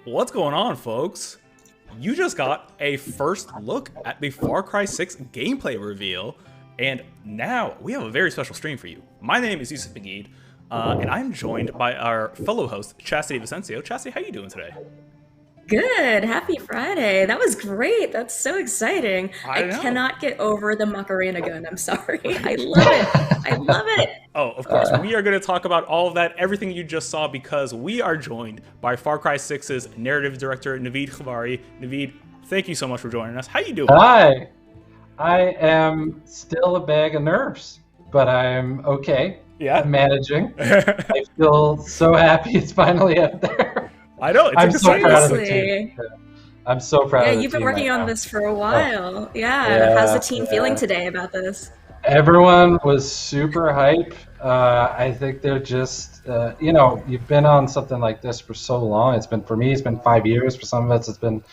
What's going on, folks? You just got a first look at the Far Cry 6 gameplay reveal, and now we have a very special stream for you. My name is Yusuf Begid, and I'm joined by our fellow host, Chastity Vicencio. Chastity, how you doing today? Good. Happy Friday. That was great. That's so exciting. I cannot get over the Macarena gun. I'm sorry. I love it. I love it. Oh, of course. We are going to talk about all of that, everything you just saw, because we are joined by Far Cry 6's narrative director, Navid Khavari. Navid, thank you so much for joining us. How you doing? Hi. I am still a bag of nerves, but I'm okay. Yeah. I'm managing. I feel so happy it's finally out there. I know. I'm so proud of the team. I'm so proud of the team. Yeah, you've been working on this for a while. Yeah. How's the team feeling today about this? Everyone was super hype. I think they're just, you've been on something like this for so long. For me, it's been 5 years. For some of us, it's been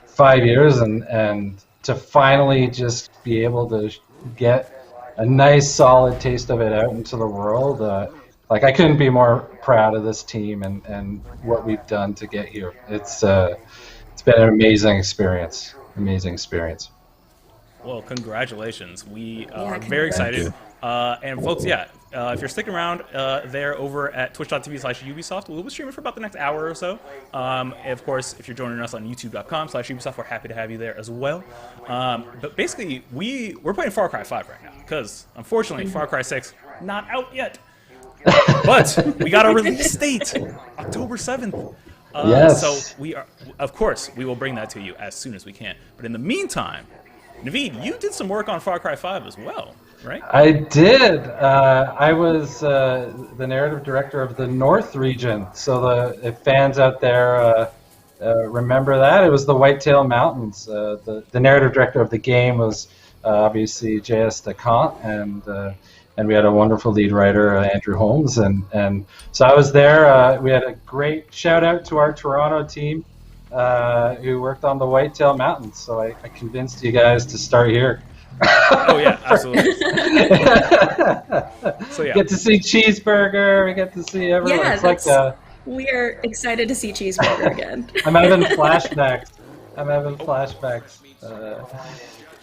5 years. And to finally just be able to get a nice, solid taste of it out into the world, I couldn't be more proud of this team and what we've done to get here. It's been an amazing experience. Amazing experience. Well, congratulations. We are very excited. And folks, if you're sticking around there over at twitch.tv/Ubisoft, we'll be streaming for about the next hour or so. Of course, if you're joining us on youtube.com/Ubisoft, we're happy to have you there as well. But basically, we're playing Far Cry 5 right now because, unfortunately, Far Cry 6 not out yet. But we got a release date, October 7th. Yes. So we will bring that to you as soon as we can. But in the meantime, Navid, you did some work on Far Cry 5 as well, right? I did. I was the narrative director of the North region. So if fans out there remember that, it was the Whitetail Mountains. The narrative director of the game was obviously J.S. DeCant, and we had a wonderful lead writer, Andrew Holmes. And so I was there. We had a great shout out to our Toronto team who worked on the Whitetail Mountains. So I convinced you guys to start here. Oh, yeah, absolutely. So, yeah. Get to see Cheeseburger. We get to see everyone. Yeah, we are excited to see Cheeseburger again. I'm having flashbacks.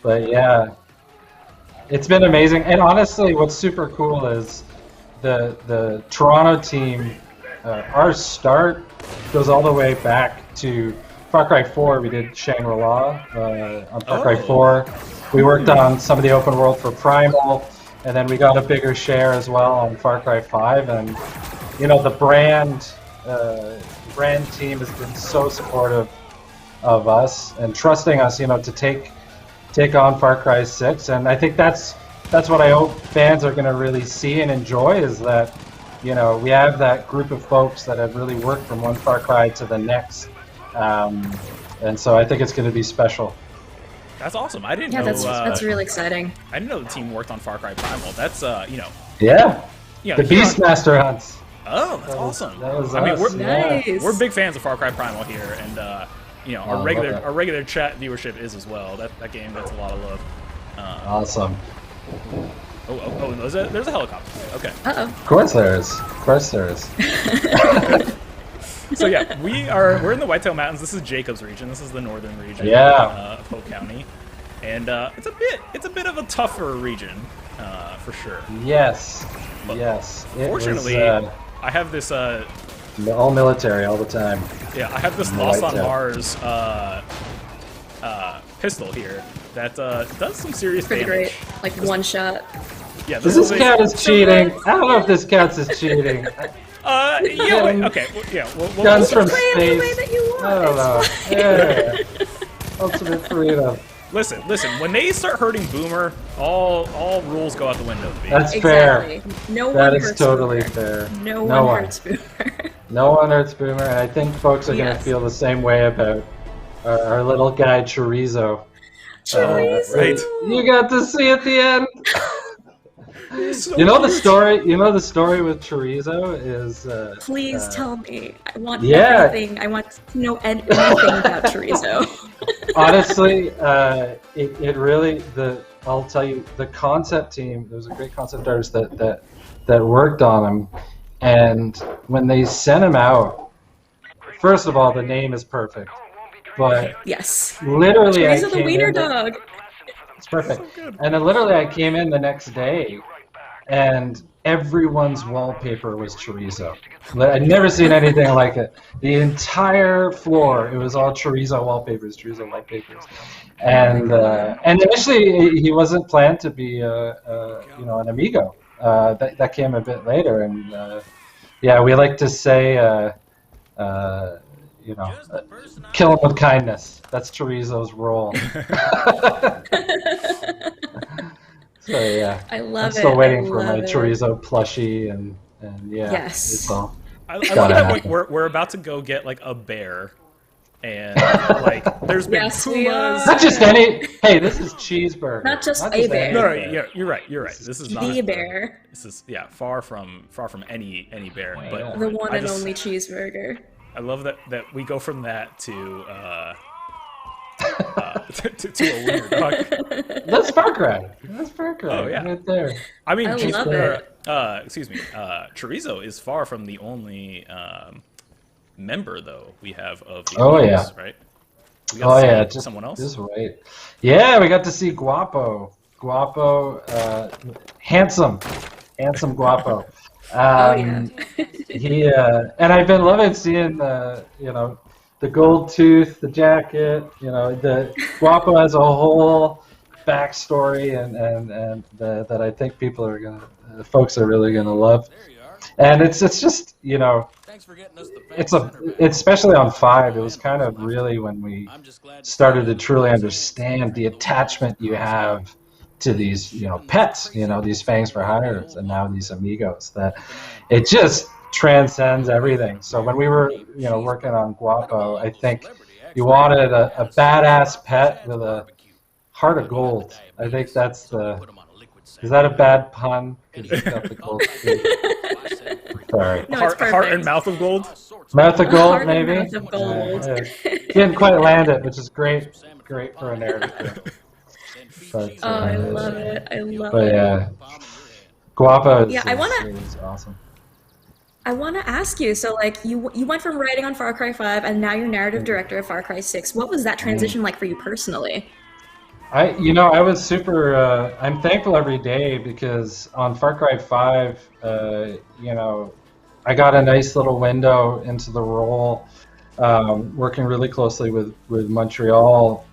But yeah. It's been amazing, and honestly, what's super cool is the Toronto team. Our start goes all the way back to Far Cry 4. We did Shangri-La on Far Cry 4. We worked on some of the open world for Primal, and then we got a bigger share as well on Far Cry 5. And the brand team has been so supportive of us and trusting us, to take on Far Cry 6, and I think that's what I hope fans are going to really see and enjoy, is that we have that group of folks that have really worked from one Far Cry to the next, and so I think it's going to be special. That's awesome. I didn't know. That's really exciting. I didn't know the team worked on Far Cry Primal. That's Yeah. The Beastmaster hunts. Oh, that's awesome. That was we're big fans of Far Cry Primal here, and our regular chat viewership is as well. That game gets a lot of love. Awesome. Oh, there's a helicopter. Okay. Uh-oh. Of course there is. So yeah, we're in the Whitetail Mountains. This is Jacob's region. This is the northern region of Polk County, and it's a bit of a tougher region for sure. Yes. But yes. Fortunately, I have this. All military all the time. Yeah, I have this Lost on Mars pistol here that does some serious damage. Great, like one shot. Yeah, this count as cheating? I don't know if this counts as cheating. Okay. We'll guns from space. The way that you want. I don't know. Yeah. Ultimate freedom. Listen. When they start hurting Boomer, all rules go out the window. That's exactly. fair. No one that hurts is totally Boomer. Fair. No one hurts Boomer. No one hurts Boomer, and I think folks are going to feel the same way about our little guy Chorizo. Chorizo. Right. You got to see at the end. So the story. The story with Chorizo is. Please tell me. I want everything. I want to know anything about Chorizo. Honestly, it really I'll tell you, the concept team. There was a great concept artist that worked on him, and when they sent him out first of all, the name is perfect. But yes, literally, Chorizo the wiener dog. It's perfect. And then literally, I came in the next day, and everyone's wallpaper was chorizo. I'd never seen anything like it. The entire floor, it was all chorizo wallpapers, chorizo wallpapers. And initially, he wasn't planned to be, an amigo. That came a bit later, and we like to say, kill him with kindness. That's Chorizo's role. So I love I'm still waiting for my Chorizo plushie, and yes. It's all. I love that like we're about to go get like a bear, and like there's been pumas. Not just any. Hey, this is cheeseburger. Not just a bear. No, yeah, you're right. This is not the bear. This is far from any bear, but the one and only cheeseburger. I love that we go from that to to a wiener dog. That's Far Cry. Oh yeah, right there. I mean, cheeseburger. Chorizo is far from the only member though we have of the right? Just someone else. Just wait. Yeah, we got to see Guapo. Handsome Guapo. He and I've been loving seeing the gold tooth, the jacket. The Guapo has a whole backstory, and that I think folks are really gonna love. And it's just Thanks for getting us the it's especially on 5. It was kind of really when we started to truly understand the attachment you have to these pets, these fangs for hires, and now these amigos, that it just transcends everything. So when we were working on Guapo, I think you wanted a badass pet with a heart of gold. I think that's is that a bad pun? Got the gold. Sorry. No, heart and mouth of gold. Mouth of gold, maybe. Mouth of gold. Didn't quite land it, which is great for a narrative. But, I love it. But yeah, Guapo is awesome. I want to ask you, so like you went from writing on Far Cry 5 and now you're narrative director of Far Cry 6. What was that transition like for you personally? I was super, I'm thankful every day because on Far Cry 5, I got a nice little window into the role, working really closely with Montreal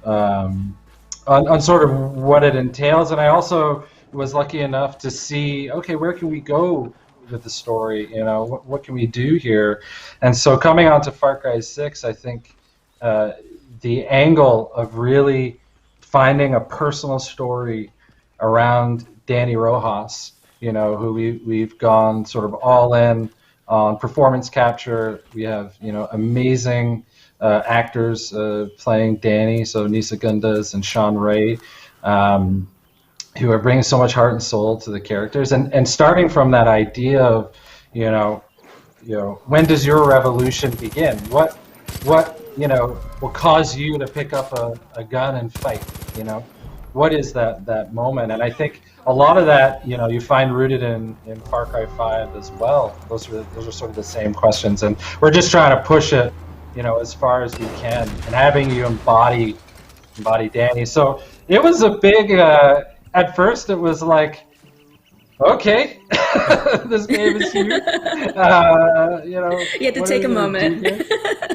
on sort of what it entails. And I also was lucky enough to see, okay, where can we go with the story? What can we do here? And so coming on to Far Cry 6, I think the angle of really finding a personal story around Danny Rojas, who we've gone sort of all in on performance capture. We have amazing actors playing Danny, so Nisa Gundas and Sean Ray, who are bringing so much heart and soul to the characters, and starting from that idea of when does your revolution begin? What will cause you to pick up a gun and fight? What is that moment? And I think a lot of that you find rooted in Far Cry 5 as well. Those are sort of the same questions, and we're just trying to push it as far as we can, and having you embody Danny. So it was a big at first it was like, okay, this game is huge. You had to take a moment.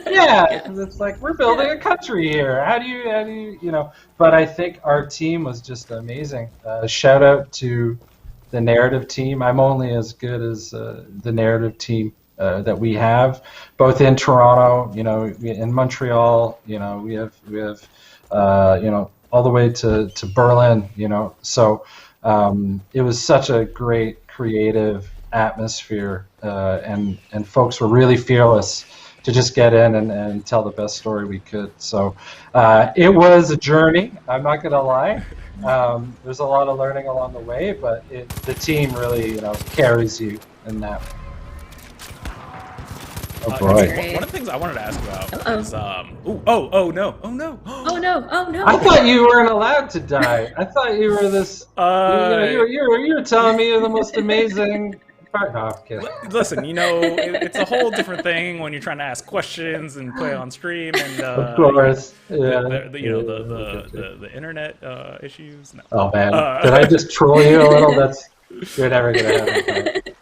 Yeah, because it's like we're building a country here. How do you But I think our team was just amazing. Shout out to the narrative team. I'm only as good as the narrative team that we have, both in Toronto, in Montreal. We have all the way to Berlin. So it was such a great creative atmosphere, and folks were really fearless to just get in and tell the best story we could. So it was a journey, I'm not going to lie. There's a lot of learning along the way, but the team really carries you in that. Oh boy. One of the things I wanted to ask about is oh no. I thought you weren't allowed to die. I thought you were this. You were telling me you're the most amazing No, I'm kidding. Listen, it's a whole different thing when you're trying to ask questions and play on stream, and Of course. the internet issues. No. Oh man, did I just troll you a little? You're never gonna have it.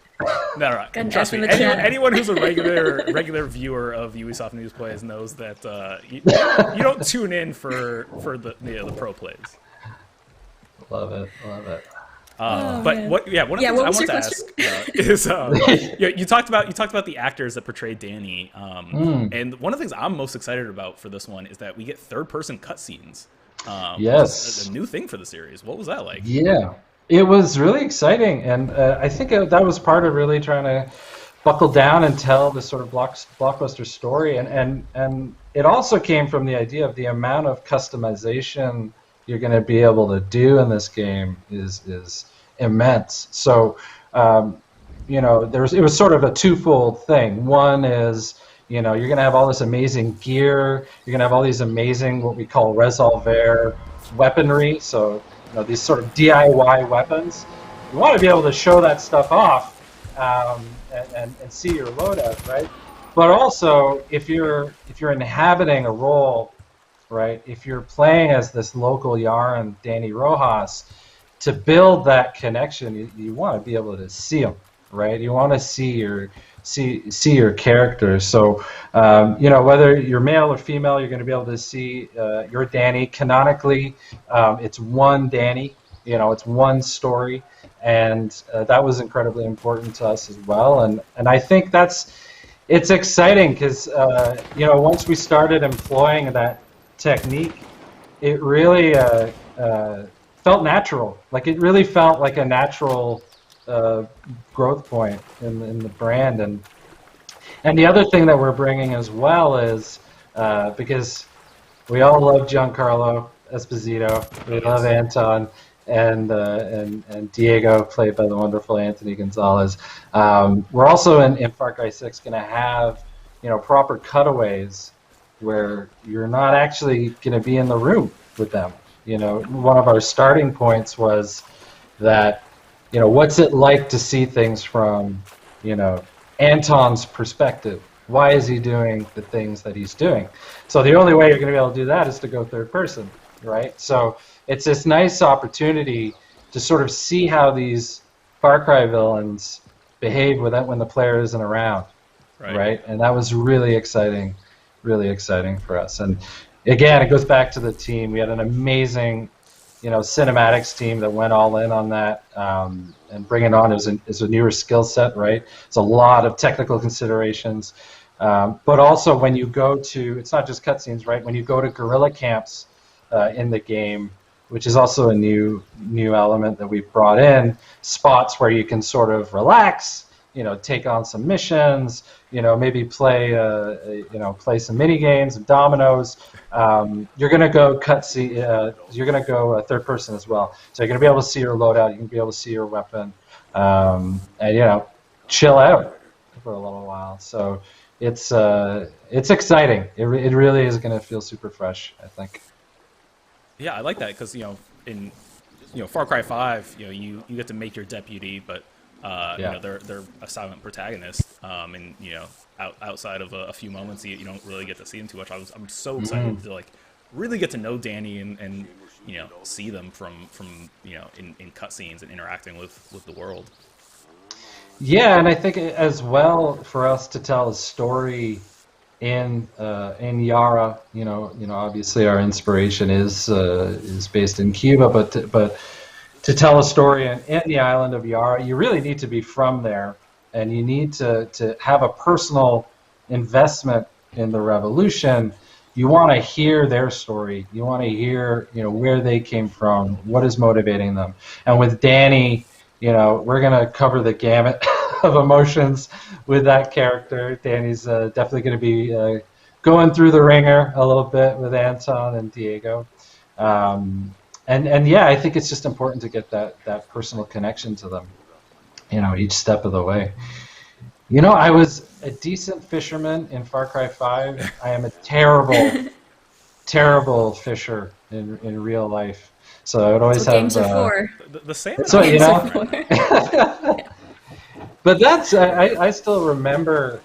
No, right. Trust me. Anyone who's a regular viewer of Ubisoft News Plays knows that you don't tune in for the pro plays. Love it. But one of the things I want to ask is you talked about the actors that portrayed Danny, and one of the things I'm most excited about for this one is that we get third-person cutscenes. Yes, a new thing for the series. What was that like? Yeah, it was really exciting, and I think that was part of really trying to buckle down and tell this sort of blockbuster story, and it also came from the idea of the amount of customization you're going to be able to do in this game is immense. So, it was sort of a twofold thing. One is, you're going to have all this amazing gear. You're going to have all these amazing, what we call resolver weaponry. So, these sort of DIY weapons. You want to be able to show that stuff off and see your loadout, right? But also, if you're inhabiting a role, right? If you're playing as this local Yara and Danny Rojas, to build that connection, you want to be able to see them, right? You want to see your character. So, whether you're male or female, you're going to be able to see your Danny. Canonically, it's one Danny. It's one story, and that was incredibly important to us as well. And I think it's exciting because once we started employing that technique, it really felt natural. Like it really felt like a natural growth point in the brand. And the other thing that we're bringing as well is because we all love Giancarlo Esposito, we love Anton and Diego, played by the wonderful Anthony Gonzalez. We're also in Far Cry 6 going to have proper cutaways where you're not actually going to be in the room with them. One of our starting points was that, what's it like to see things from, Anton's perspective? Why is he doing the things that he's doing? So the only way you're going to be able to do that is to go third person, right? So it's this nice opportunity to sort of see how these Far Cry villains behave when the player isn't around, right? And that was really exciting for us. And again, it goes back to the team. We had an amazing, cinematics team that went all in on that, and bringing on is a newer skill set, right? It's a lot of technical considerations, but also when you go to, it's not just cutscenes, right? When you go to guerrilla camps in the game, which is also a new element that we've brought in, spots where you can sort of relax, take on some missions, maybe play some mini games and dominoes. You're gonna go you're gonna go third person as well. So you're gonna be able to see your loadout. You can be able to see your weapon, and chill out for a little while. So it's exciting. It really is gonna feel super fresh, I think. Yeah, I like that because in Far Cry 5, you get to make your deputy, but they're a silent protagonist, and outside of a few moments, you don't really get to see them too much. I'm so excited to really get to know Danny and see them from in cutscenes and interacting with the world. Yeah, and I think as well for us to tell a story in Yara, obviously our inspiration is based in Cuba, but to tell a story in the island of Yara, you really need to be from there, and you need to have a personal investment in the revolution. You want to hear their story. You want to hear, where they came from, what is motivating them. And with Danny, we're going to cover the gamut of emotions with that character. Danny's definitely going to be going through the ringer a little bit with Anton and Diego. And yeah, I think it's just important to get that personal connection to them, each step of the way. I was a decent fisherman in Far Cry 5. I am a terrible, terrible fisher in real life. So I would always have games are for. The same. So But that's I still remember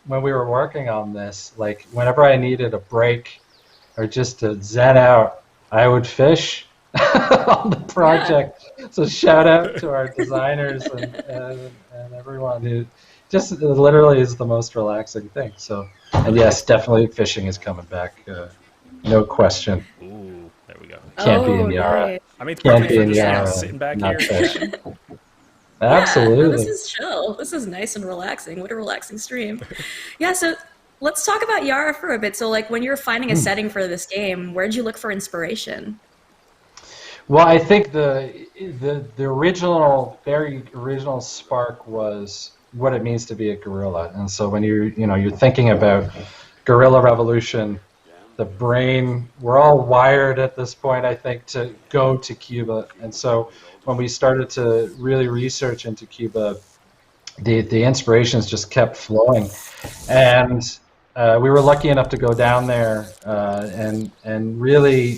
when we were working on this. Like whenever I needed a break or just to zen out, I would fish on the project. Yeah. So shout out to our designers and everyone who just literally is the most relaxing thing. So, and yes, definitely fishing is coming back. No question. Ooh, there we go. Can't be in Yara. Nice. I mean, it's Can't perfect be for in just Yara. sitting back Not here. fish. Absolutely. Yeah, this is chill. This is nice and relaxing. What a relaxing stream. Yeah, so let's talk about Yara for a bit. So, like, when you're finding a setting for this game, where'd you look for inspiration? Well, I think the original, very original spark was what it means to be a guerrilla. And so when you're thinking about guerrilla revolution, the brain, we're all wired at this point, I think, to go to Cuba. And so when we started to really research into Cuba, the inspirations just kept flowing. And we were lucky enough to go down there and really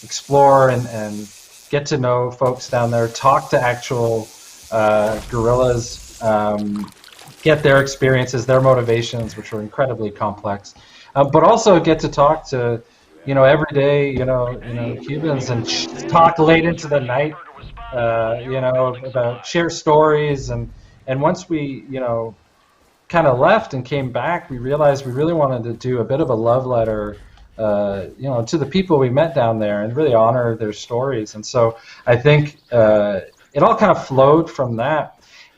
explore and get to know folks down there, talk to actual guerrillas, get their experiences, their motivations, which were incredibly complex, but also get to talk to, everyday, Cubans and talk late into the night, about share stories. And once we, kind of left and came back, we realized we really wanted to do a bit of a love letter to the people we met down there and really honor their stories. And so I think it all kind of flowed from that.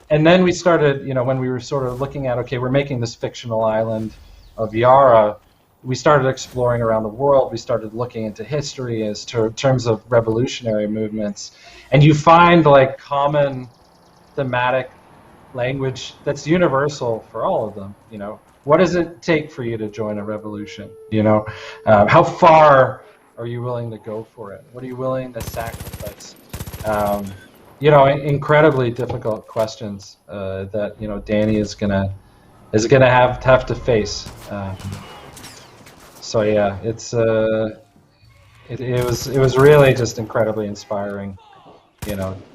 And then we started, when we were sort of looking at, okay, we're making this fictional island of Yara, we started exploring around the world. We started looking into history as to terms of revolutionary movements. And you find like common thematic language that's universal for all of them, What does it take for you to join a revolution? How far are you willing to go for it? What are you willing to sacrifice? Incredibly difficult questions that Danny is gonna have to face. So yeah, it was really just incredibly inspiring.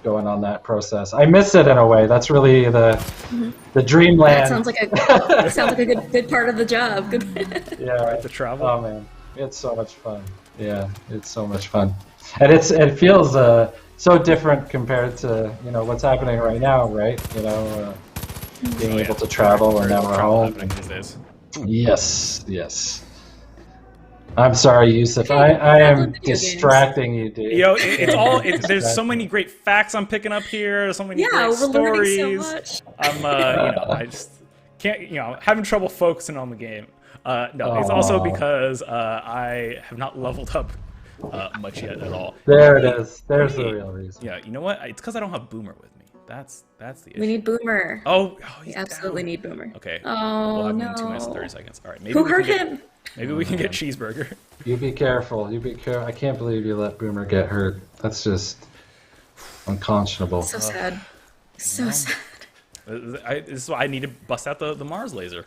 Going on that process. I miss it in a way. That's really the dreamland. That sounds like a good part of the job. Good. Yeah, right. The travel. Oh man, it's so much fun. Yeah, it's so much fun, and it feels so different compared to what's happening right now, right? Being able to travel and now we're home. Yes. I'm sorry, Yusuf. I am distracting you, dude. It's all. There's so many great facts I'm picking up here. So many great stories. Learning so much. I'm, I just can't. Having trouble focusing on the game. No, it's also because I have not leveled up much yet at all. There it is. There's the real reason. Yeah, you know what? It's because I don't have Boomer with me. That's the issue. We need Boomer. Oh, we absolutely need Boomer. Okay. Oh, we'll have him no. in 2 minutes and 30 seconds. All right. Maybe Who hurt him? Maybe we can get Cheeseburger. You be careful. You be careful. I can't believe you let Boomer get hurt. That's just unconscionable. So sad. So sad. This is why I need to bust out the Mars laser.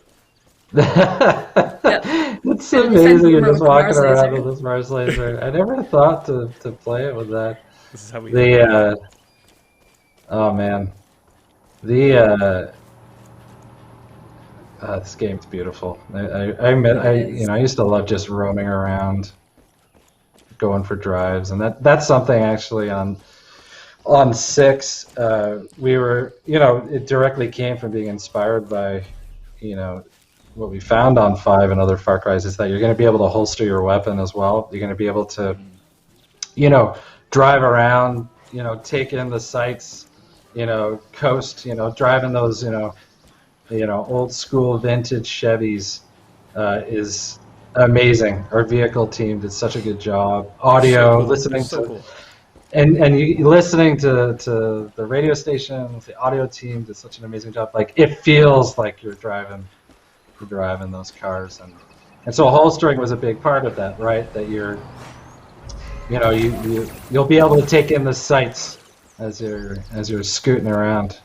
It's amazing you're just walking around with this Mars laser. I never thought to play it with that. This is how we oh man. This game's beautiful. I used to love just roaming around, going for drives, and that's something actually on 6. We were, it directly came from being inspired by, what we found on 5 and other Far Cry's is that you're going to be able to holster your weapon as well. You're going to be able to, drive around, take in the sights, coast, driving those, old school vintage Chevys is amazing. Our vehicle team did such a good job. Audio, so cool. Listening so to, cool. and you listening to the radio stations, the audio team did such an amazing job. Like it feels like you're driving those cars, and so holstering was a big part of that, right? That you'll be able to take in the sights as you're scooting around.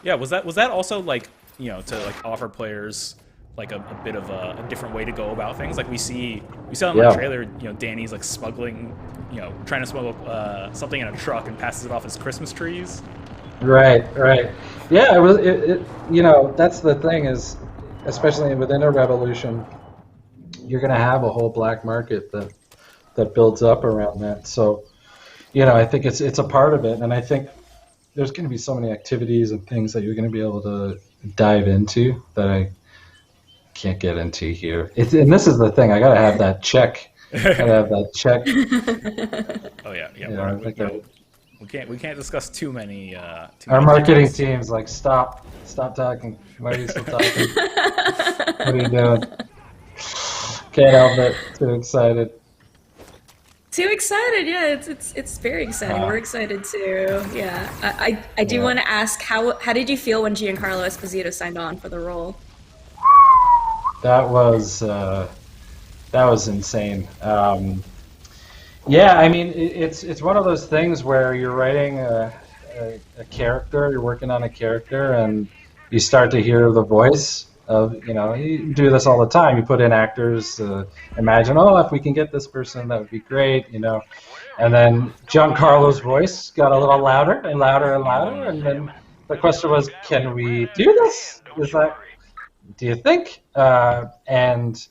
Yeah, was that also like to like offer players like a bit of a different way to go about things? Like we saw in the trailer, Danny's like smuggling, trying to smuggle something in a truck and passes it off as Christmas trees. Right. Yeah, it was. You know, that's the thing is, especially within a revolution, you're going to have a whole black market that builds up around that. So, you know, I think it's a part of it, and I think there's going to be so many activities and things that you're going to be able to dive into that I can't get into here. And this is the thing. I got to have that check. Gotta have that check. Oh yeah. You know, We can't discuss too many. Our marketing team's like, stop talking. Why are you still talking? What are you doing? Can't help it. Too excited. Too excited, yeah. It's very exciting. We're excited too. Yeah. I do want to ask how did you feel when Giancarlo Esposito signed on for the role? That was insane. Yeah, I mean, it's one of those things where you're writing a character, you're working on a character, and you start to hear the voice of, you know, you do this all the time. You put in actors, imagine, oh, if we can get this person, that would be great, you know. And then Giancarlo's voice got a little louder and louder and louder, and then the question was, can we do this? Do you think? And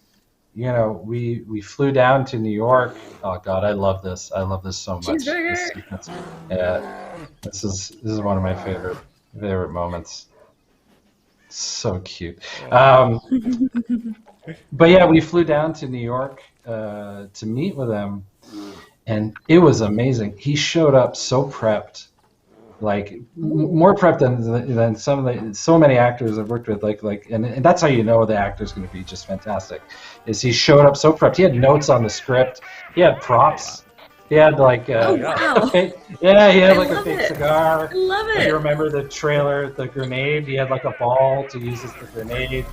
you know, we flew down to New York. Oh God, I love this. I love this so much. This is one of my favorite moments. So cute. But yeah, we flew down to New York to meet with him, and it was amazing. He showed up so prepped, like more prepped than so many actors I've worked with. And that's how you know the actor's going to be just fantastic. Is he showed up so prepped? He had notes on the script. He had props. He had like he had like a fake cigar. I love it. If you remember the trailer, the grenade, he had like a ball to use as the grenade.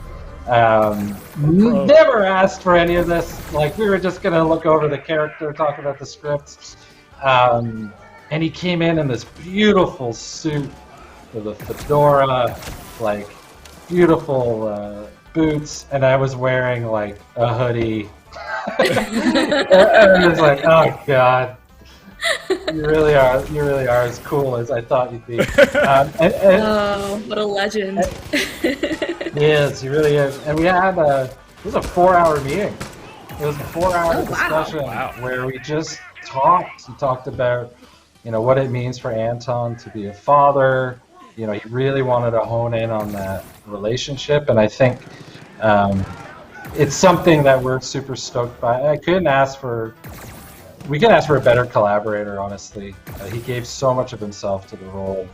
Never asked for any of this. Like, we were just gonna look over the character, talk about the script. And he came in this beautiful suit with a fedora, like beautiful boots, and I was wearing like a hoodie. I was like, oh God, you really are as cool as I thought you'd be. Oh, what a legend! He is, he really is. And we had it was a 4-hour meeting. It was a 4-hour discussion where we just talked. We talked about, you know, what it means for Anton to be a father. You know, he really wanted to hone in on that relationship, and I think it's something that we're super stoked by. We couldn't ask for a better collaborator, honestly. He gave so much of himself to the role,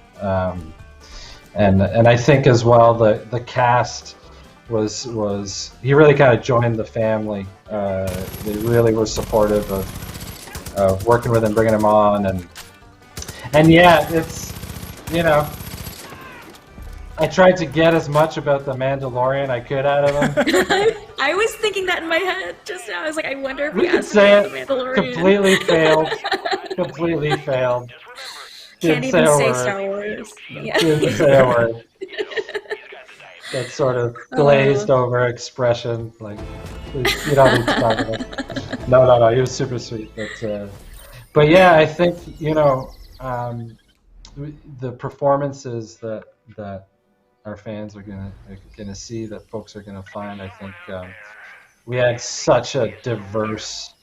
and I think as well the cast was he really kind of joined the family. They really were supportive of working with him, bringing him on, and yeah, it's, you know, I tried to get as much about the Mandalorian I could out of him. I was thinking that in my head just now. I was like, I wonder if we we could asked say about the it. Mandalorian. Completely failed. Can't even say Star Wars. Yeah. Didn't say a word. That sort of glazed over expression, like, you don't need to talk about. No. He was super sweet, but yeah, I think, you know, the performances that our fans are gonna see, that folks are gonna find. I think we had such a diverse,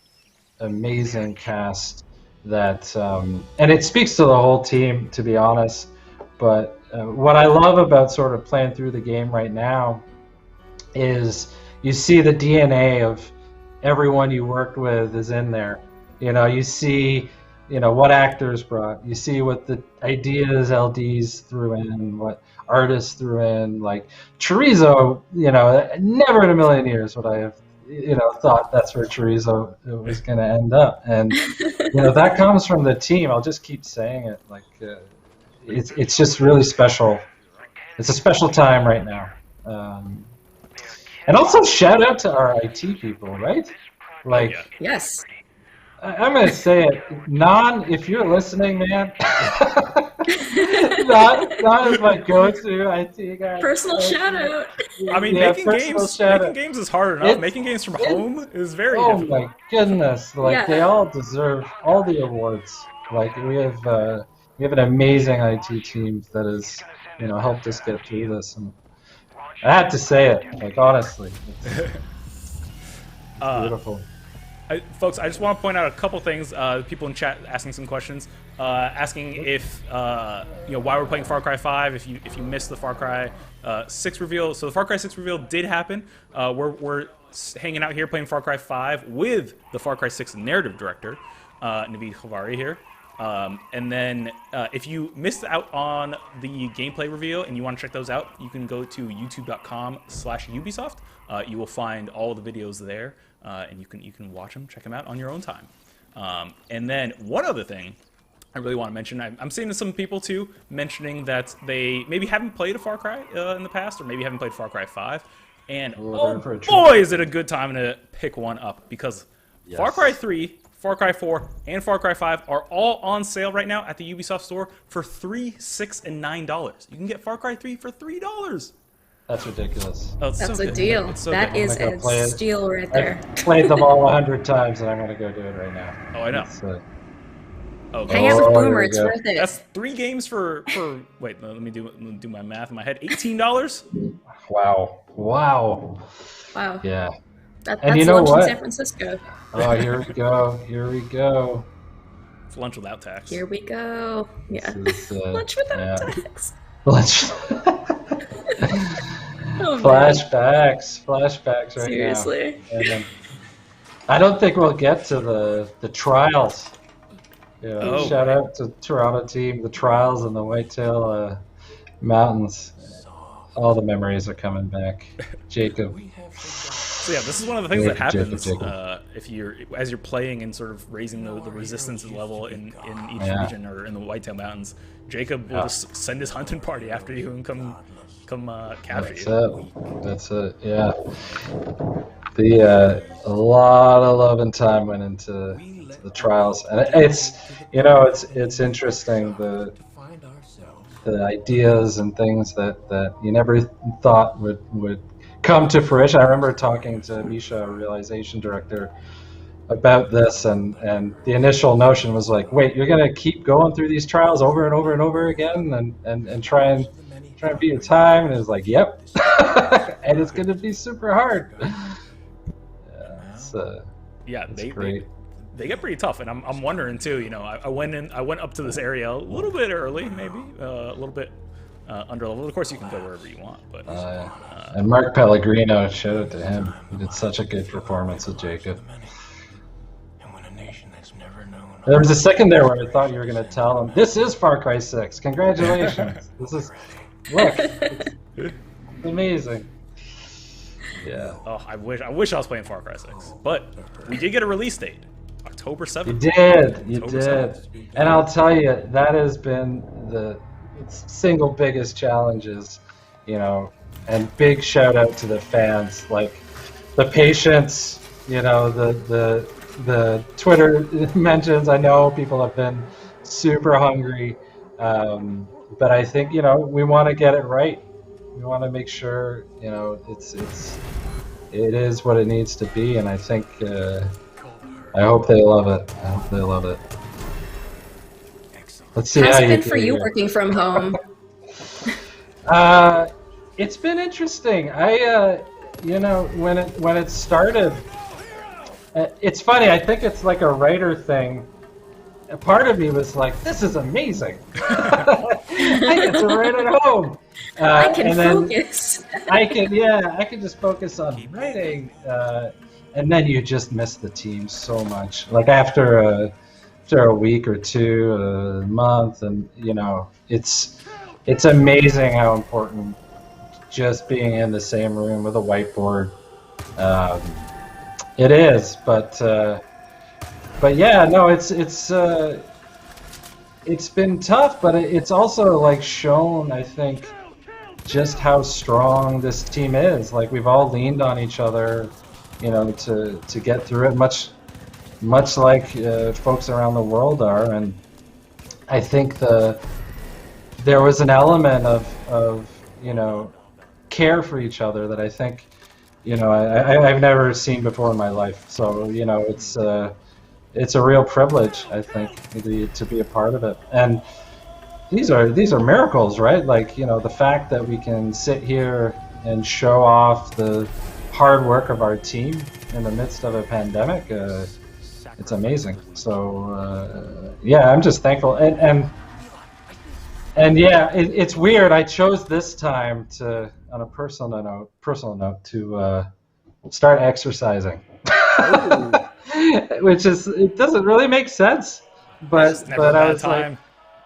amazing cast that, and it speaks to the whole team, to be honest. But what I love about sort of playing through the game right now is you see the DNA of everyone you worked with is in there. You know, you see, you know, what actors brought. You see what the ideas LDs threw in, what artists threw in. Like Chorizo, you know, never in a million years would I have, you know, thought that's where Chorizo was going to end up. And, you know, that comes from the team. I'll just keep saying it. Like, it's just really special. It's a special time right now. And also shout out to our IT people, right? Like, yes. I'm going to say it. Non, if you're listening, man, Non is my go-to IT guy. Personal shout out. I mean, making games is hard enough. Making games from home is very difficult. Oh my goodness. Like, they all deserve all the awards. Like, we have we have an amazing IT team that has, helped us get through this. And I had to say it, like, honestly, it's beautiful. Folks, I just want to point out a couple things. People in chat asking some questions, asking if why we're playing Far Cry 5. If you missed the Far Cry 6 reveal, so the Far Cry 6 reveal did happen. We're hanging out here playing Far Cry 5 with the Far Cry 6 narrative director, Navid Khavari here. And then if you missed out on the gameplay reveal and you want to check those out, you can go to youtube.com/Ubisoft. You will find all the videos there. And you can watch them, check them out on your own time. And then one other thing I really want to mention, I'm seeing some people too mentioning that they maybe haven't played a Far Cry in the past, or maybe haven't played Far Cry 5. And oh boy, is it a good time to pick one up, because Far Cry 3, Far Cry 4, and Far Cry 5 are all on sale right now at the Ubisoft store for $3, $6, and $9. You can get Far Cry 3 for $3. That's ridiculous. Oh, That's so a good. deal. So that good. is a steal right there. I've played them all 100 times, and I'm going to go do it right now. Oh, I know. Hang out with Boomer, it's go. worth it. That's 3 games for wait, let me do my math in my head. $18? Wow. Wow. Yeah. That's And you know lunch in what? San Francisco. Oh, here we go. Here we go. It's lunch without tax. Here we go. Yeah. This is, Lunch without yeah. tax. Lunch. Oh, Flashbacks right Seriously. now. And I don't think we'll get to the trials. Shout out to Toronto team, the trials in the Whitetail Mountains. All the memories are coming back. Jacob. So yeah, this is one of the things that happens Jacob. if as you're playing and sort of raising the resistance level in each region or in the Whitetail Mountains. Jacob will just send his hunting party after you and come capture you. That's it. Yeah. A lot of love and time went into the trials, and it's interesting the ideas and things that you never thought would come to fruition. I remember talking to Misha, realization director, about this, and the initial notion was like, wait, you're gonna keep going through these trials over and over and over again and try and beat your time, and it was like, yep. And it's gonna be super hard. It's great. They get pretty tough, and I'm wondering too. I went up to this area a little bit early, maybe a little bit under level. Of course, you can go wherever you want, but and Mark Pellegrino, shout out to him. He did such a good performance with Jacob. There was a second there where I thought you were going to tell him, this is Far Cry 6. Congratulations. Look, it's amazing. Yeah. Oh, I wish I was playing Far Cry 6, but we did get a release date, October 7th. You did. And I'll tell you, that has been the single biggest challenges, and big shout out to the fans, like the patience, the Twitter mentions. I know people have been super hungry, but I think we want to get it right. We want to make sure it is what it needs to be, and I think I hope they love it. Let's see How's how it been for you here. working from home? It's been interesting. When it started, it's funny. I think it's like a writer thing. A part of me was like, "This is amazing. I get to write at home. I can focus. I can just focus on writing." And then you just miss the team so much. Like after a week or two, a month, and it's amazing how important just being in the same room with a whiteboard. It is, but yeah, no, it's been tough, but it's also like shown, I think, just how strong this team is. Like we've all leaned on each other, to get through it, much like folks around the world are. And I think there was an element of care for each other that I think I've never seen before in my life. So it's a real privilege, I think, to be a part of it. And these are miracles, right? Like, the fact that we can sit here and show off the hard work of our team in the midst of a pandemic, it's amazing. So yeah, I'm just thankful. And yeah, it's weird. I chose this time to, on a personal note, to start exercising, which it doesn't really make sense, but I was like,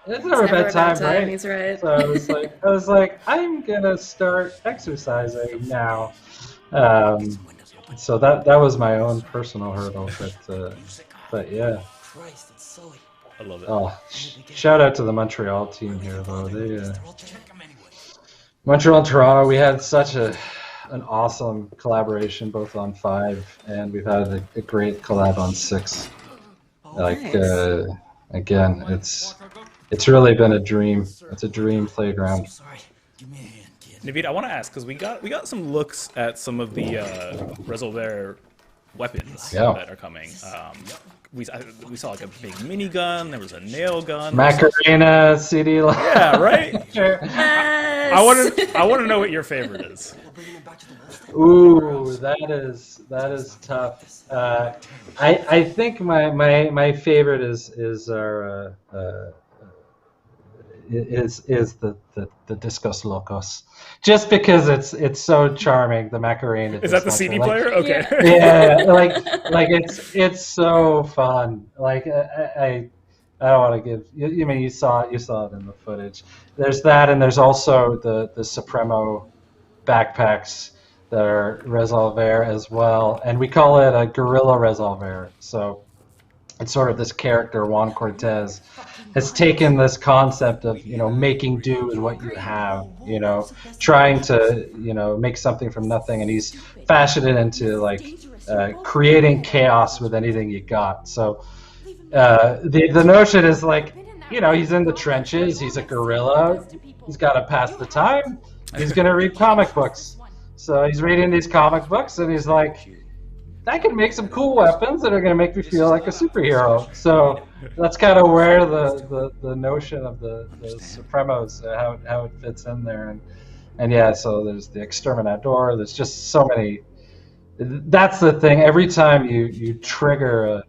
it's never a bad time, right? He's right. So I was like, I'm gonna start exercising now. So that was my own personal hurdle, but yeah. I love it. Oh, shout out to the Montreal team here, though. They Montreal and Toronto, we had such an awesome collaboration both on 5, and we've had a great collab on 6. Like again, it's really been a dream. It's a dream playground. Navid, I want to ask because we got some looks at some of the Resolver weapons that are coming. We saw like a big minigun. There was a nail gun. Macarena, CD. Yeah, right. Yes. I want to know what your favorite is. Ooh, that is tough. I think my favorite is our is the Discos Locos, just because it's so charming. The Macarena. Is that the CD player? Okay. Yeah, like it's so fun. Like I don't want to give. You mean you saw it in the footage. There's that, and there's also the Supremo backpacks that are Resolver as well, and we call it a Guerrilla Resolver. So it's sort of this character, Juan Cortez, has taken this concept of, making do with what you have, trying to, make something from nothing, and he's fashioned it into like creating chaos with anything you got. So the notion is like, he's in the trenches, he's a guerrilla, he's got to pass the time, he's going to read comic books. So he's reading these comic books, and he's like, I can make some cool weapons that are going to make me feel like a superhero. So that's kind of where the notion of the Supremos, how it fits in there. And yeah, so there's the Exterminador. There's just so many. That's the thing. Every time you trigger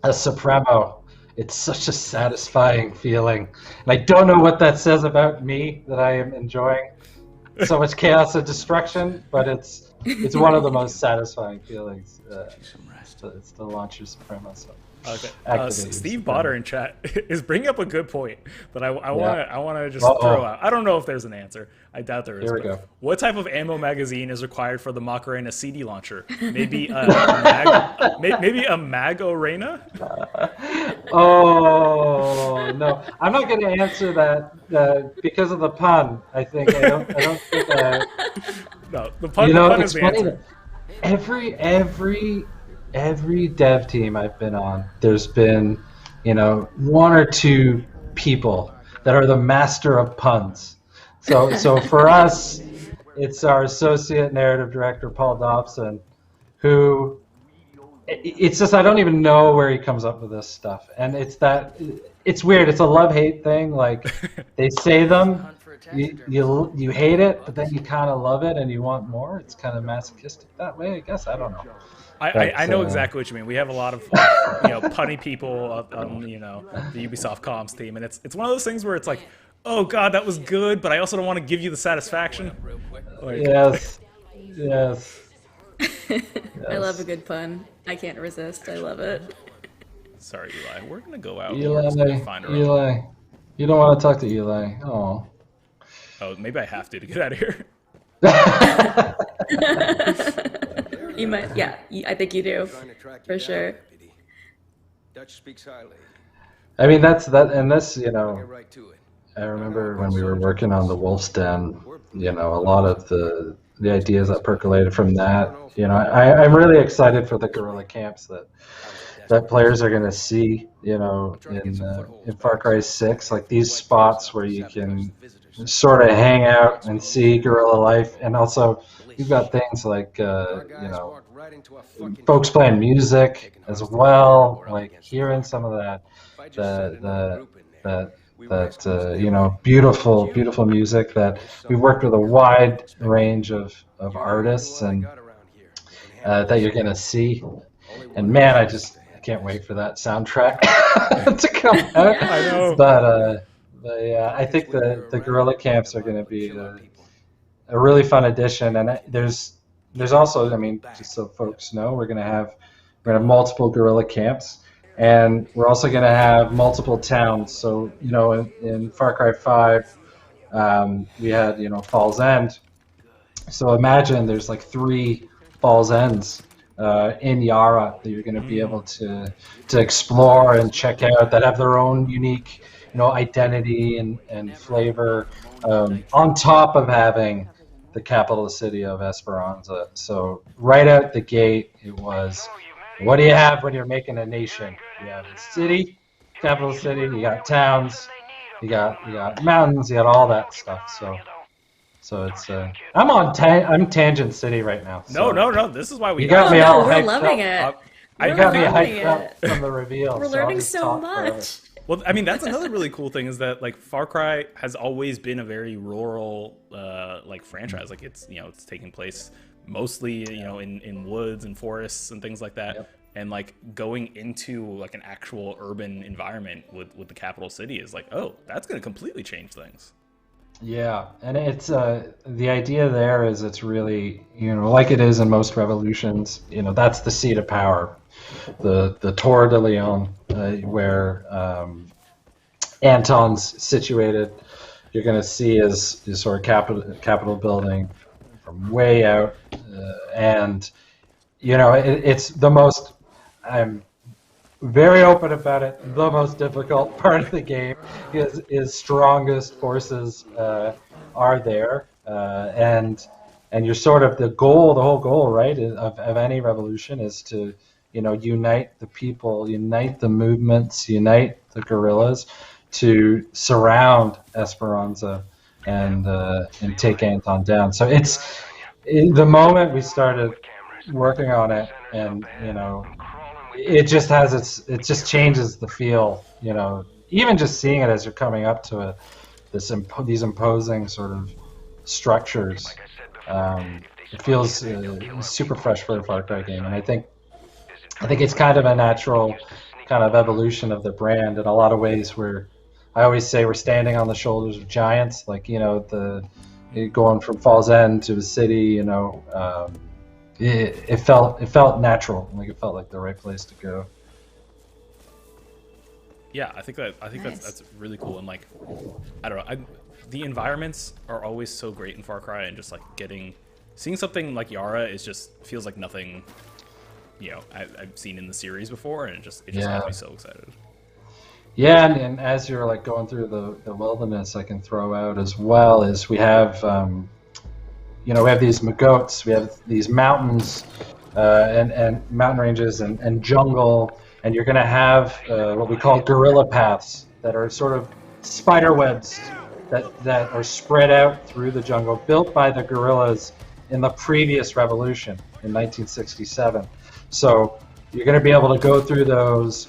a Supremo, it's such a satisfying feeling. And I don't know what that says about me, that I am enjoying so much chaos and destruction, but it's one of the most satisfying feelings. It's to launch your Supremo. So. Okay. Steve Botter in chat is bringing up a good point that I want to just throw out. I don't know if there's an answer. I doubt there is. Here we go. What type of ammo magazine is required for the Macarena CD launcher? Maybe a Mag Arena? Oh no, I'm not going to answer that because of the pun. I think I don't think that. No, the pun is the answer. Every dev team I've been on, there's been, 1 or 2 people that are the master of puns. So for us, it's our associate narrative director, Paul Dobson, who, it's just, I don't even know where he comes up with this stuff. And it's weird. It's a love-hate thing. Like, they say them, you hate it, but then you kind of love it and you want more. It's kind of masochistic that way, I guess. I don't know. I know exactly what you mean. We have a lot of punny people on the Ubisoft comms team, and it's one of those things where it's like, oh god, that was good, but I also don't want to give you the satisfaction. Like, yes. I love a good pun. I can't resist. I love it. Sorry, Eli. We're gonna go out. Eli, you don't want to talk to Eli. Oh, maybe I have to get out of here. You might, yeah. I think you do, for sure. Dutch speaks highly. I mean, that's and this, I remember when we were working on the Wolf's Den, a lot of the ideas that percolated from that. I'm really excited for the guerrilla camps that players are going to see, in Far Cry 6, like these spots where you can sort of hang out and see guerrilla life, and also you've got things like folks playing music as well, like hearing some of that that beautiful music that we've worked with a wide range of artists and that you're gonna see. And man, I can't wait for that soundtrack to come out. I know. But yeah, I think the guerrilla camps are going to be a really fun addition. And there's also, I mean, just so folks know, we're going to have multiple guerrilla camps, and we're also going to have multiple towns. So in Far Cry 5, we had Falls End. So imagine there's like 3 Falls Ends in Yara that you're going to be able to explore and check out, that have their own unique identity and flavor, on top of having the capital city of Esperanza. So right out the gate, it was, what do you have when you're making a nation? You have a city, capital city, you got towns, you got mountains, you got all that stuff. So it's I'm Tangent City right now. So No. This is why we got me all hyped we're loving up. it. You got me hyped up from the reveal. We're learning so much. Well, I mean, that's another really cool thing, is that like Far Cry has always been a very rural like franchise. Like it's it's taking place mostly in woods and forests and things like that. Yep. And like going into like an actual urban environment with the capital city is like, oh, that's going to completely change things. Yeah, and it's the idea there is, it's really like it is in most revolutions. That's the seat of power, the Torre de Leon, where Anton's situated. You're going to see his sort of capital building from way out, and it's the most. I'm very open about it. The most difficult part of the game is strongest forces are there, and you're sort of the whole goal, right, of any revolution is to unite the people, unite the movements, unite the guerrillas to surround Esperanza and take Anton down. So it's the moment we started working on it, and it just changes the feel, even just seeing it as you're coming up to it, these imposing sort of structures. It feels super fresh for a Far Cry game, and I think it's kind of a natural kind of evolution of the brand in a lot of ways. I always say we're standing on the shoulders of giants, like going from Falls End to the city, It felt natural, like it felt like the right place to go. Yeah, I think that's really cool, and like I don't know, the environments are always so great in Far Cry, and just like seeing something like Yara feels like nothing I've seen in the series before, and it just has me so excited. Yeah, and as you're like going through the wilderness, I can throw out as well is we have we have these magotes, we have these mountains and mountain ranges and jungle, and you're going to have what we call guerrilla paths that are sort of spider webs that are spread out through the jungle, built by the guerrillas in the previous revolution in 1967. So you're going to be able to go through those,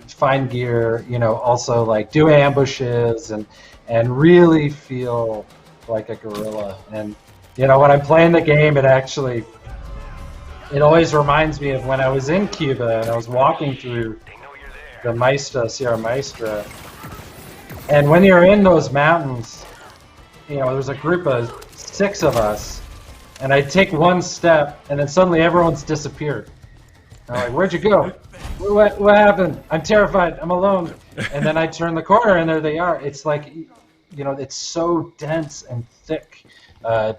find gear, also like do ambushes and really feel like a guerrilla. And when I'm playing the game, it always reminds me of when I was in Cuba and I was walking through the Sierra Maestra. And when you're in those mountains, there's a group of 6 of us, and I take one step, and then suddenly everyone's disappeared. I'm like, where'd you go? What happened? I'm terrified. I'm alone. And then I turn the corner, and there they are. It's like, it's so dense and thick that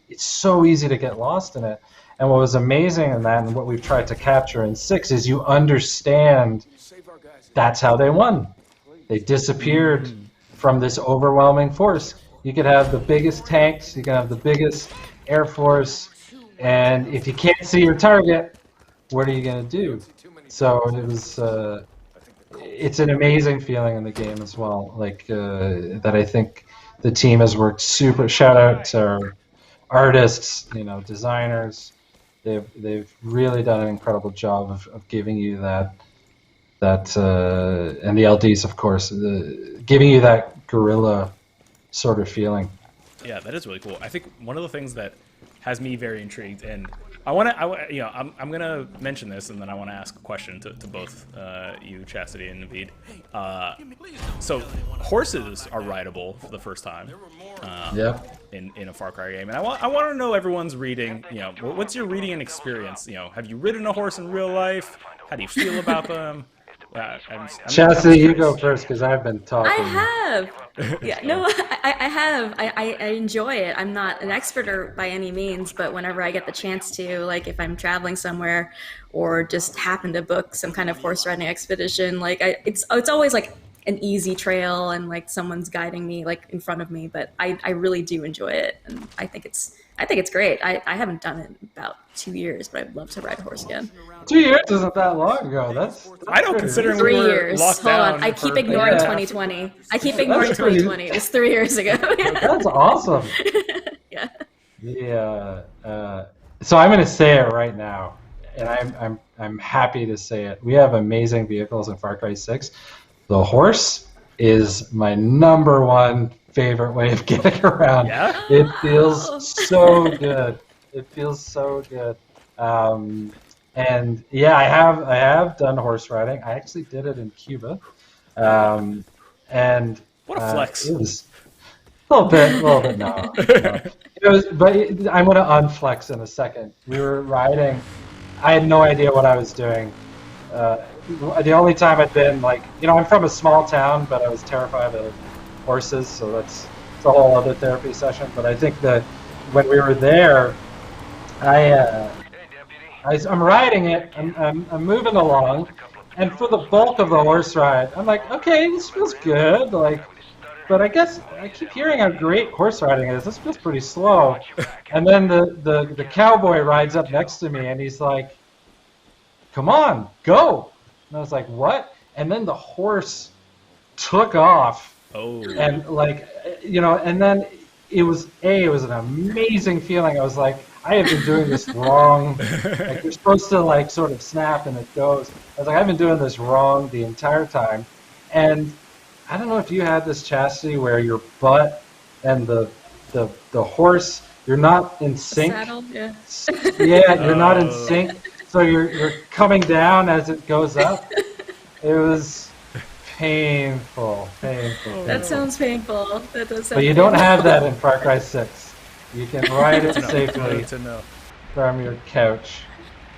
it's so easy to get lost in it. And what was amazing in that, and what we've tried to capture in 6, is you understand that's how they won. They disappeared from this overwhelming force. You could have the biggest tanks, you can have the biggest air force, and if you can't see your target, what are you going to do? So it was, it's an amazing feeling in the game as well. Like that, I think the team has worked super. Shout out to our artists, designers. They've really done an incredible job of giving you that and the LDs, of course, giving you that guerrilla sort of feeling. Yeah, that is really cool. I think one of the things that has me very intrigued, and I'm gonna mention this, and then I want to ask a question to both you, Chastity and Navid. So horses are rideable for the first time. In a Far Cry game, and I want to know everyone's reading. What's your reading and experience? Have you ridden a horse in real life? How do you feel about them? Chastity, you go first because I've been talking. I have. Yeah, no, I have. I enjoy it. I'm not an expert by any means, but whenever I get the chance to, like if I'm traveling somewhere or just happen to book some kind of horse riding expedition, like it's always like an easy trail and like someone's guiding me like in front of me, but I really do enjoy it, and I think it's great. I haven't done it in about 2 years, but I'd love to ride a horse again. 2 years isn't that long ago. That's I don't consider 3 years. Locked Hold down on, I keep ignoring 2020. I keep ignoring 2020. It was 3 years ago. That's awesome. Yeah. So I'm going to say it right now, and I'm happy to say it. We have amazing vehicles in Far Cry 6. The horse is my #1 favorite way of getting around. Yeah? It feels so good. It feels so good. And yeah, I have done horse riding. I actually did it in Cuba. And what a flex. It was a little bit no. It was, but I'm going to unflex in a second. We were riding. I had no idea what I was doing. The only time I'd been I'm from a small town, but I was terrified of horses, so it's a whole other therapy session. But I think that when we were there, I'm riding it, I'm moving along, and for the bulk of the horse ride, I'm like, okay, this feels good, but I guess I keep hearing how great horse riding is. This feels pretty slow. And then the cowboy rides up next to me, and he's like, come on, go. And I was like, what? And then the horse took off. Oh. And and then it was an amazing feeling. I was like, I have been doing this wrong. Like you're supposed to sort of snap and it goes. I was like, I've been doing this wrong the entire time. And I don't know if you had this, Chastity, where your butt and the horse, you're not in sync. Saddle, yeah. Yeah, you're not in sync. So you're coming down as it goes up. It was painful. That sounds painful. That does sound But you don't have that in Far Cry 6. You can ride it safely from your couch.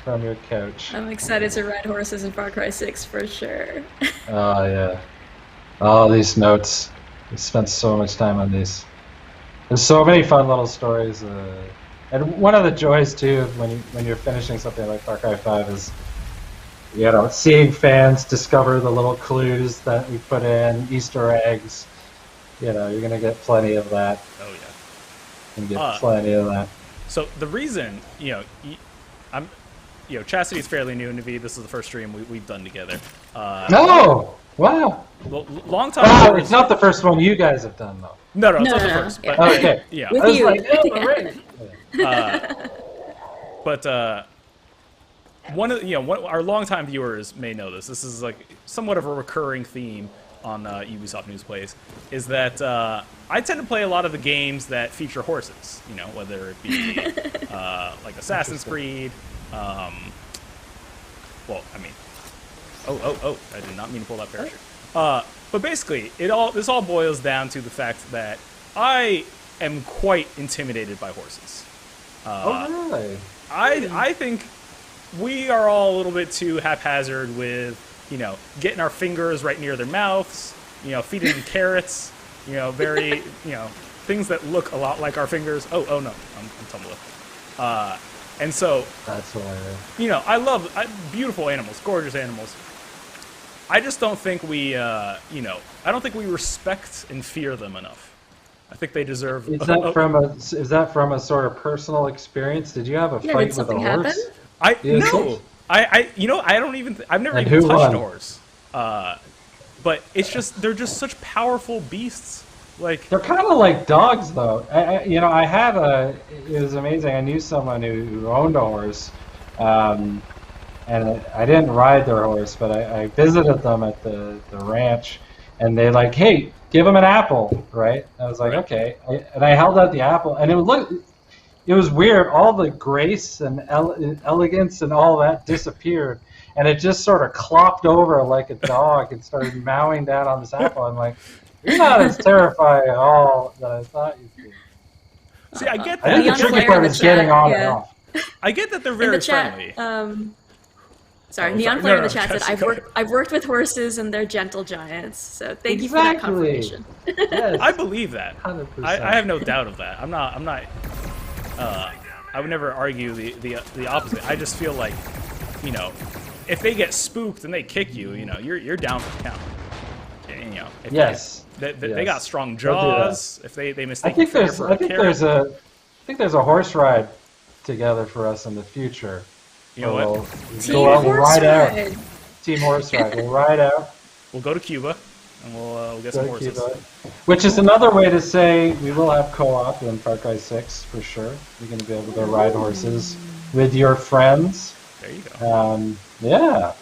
I'm excited to ride horses in Far Cry 6 for sure. Oh, yeah. All these notes. We spent so much time on these. There's so many fun little stories. And one of the joys, too, when you're finishing something like Far Cry 5 is, seeing fans discover the little clues that we put in, Easter eggs. You're going to get plenty of that. Oh, yeah. You get plenty of that. So the reason, Chastity's fairly new, Navid. This is the first stream we've done together. Oh, wow. Long time. Oh, it's not the first one you guys have done, though. No, it's not the first. Yeah. But, okay. Yeah. With I was you. like, right. But our longtime viewers may know this. This is somewhat of a recurring theme on Ubisoft News Plays, is that I tend to play a lot of the games that feature horses. Whether it be like Assassin's Creed. I did not mean to pull that parachute. But basically, this all boils down to the fact that I am quite intimidated by horses. Oh, really? I think we are all a little bit too haphazard with, getting our fingers right near their mouths, feeding them carrots, very, things that look a lot like our fingers. Oh no, I'm tumbling. And so, that's hilarious. I love beautiful animals, gorgeous animals. I just don't think we, I don't think we respect and fear them enough. I think they deserve. Is that from a sort of personal experience? Did you have a fight with a horse? No. I don't even. I've never And even who touched won? a horse. But it's just they're just such powerful beasts. They're kind of like dogs, though. It was amazing. I knew someone who owned a horse, and I didn't ride their horse, but I visited them at the ranch, and they like, hey, give him an apple, right? I was like, okay, and I held out the apple, and it was weird. All the grace and elegance and all that disappeared, and it just sort of clopped over like a dog and started mowing down on this apple. I'm like, you're not as terrifying at all that I thought you'd be. See, I get I that. think the tricky part is getting on and off. I get that they're very friendly. Neon Flare in the chat said, I've worked with horses and they're gentle giants. So thank you for that confirmation. Yes. I believe that. 100%. I have no doubt of that. I'm not. I would never argue the opposite. I just feel like, you know, if they get spooked and they kick you, you know, you're down for the count. You know. Yes. They got strong jaws. If they mistake I think there's a horse ride together for us in the future. You know what? We'll ride out. Team horse ride. We'll ride out. We'll go to Cuba, and we'll get some horses. Cuba. Which is another way to say we will have co-op in Far Cry 6 for sure. You're going to be able to ride horses with your friends. There you go. Yeah.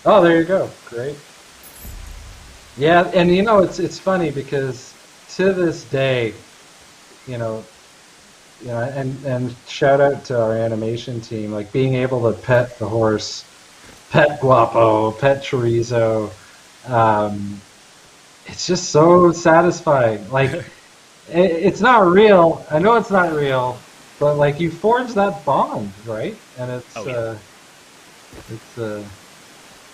Oh, there you go. Great. Yeah, and you know it's funny because to this day, you know, and shout out to our animation team, like being able to pet the horse, pet Guapo, pet Chorizo, it's just so satisfying. Like, it's not real. I know it's not real, but like you forge that bond, right? And it's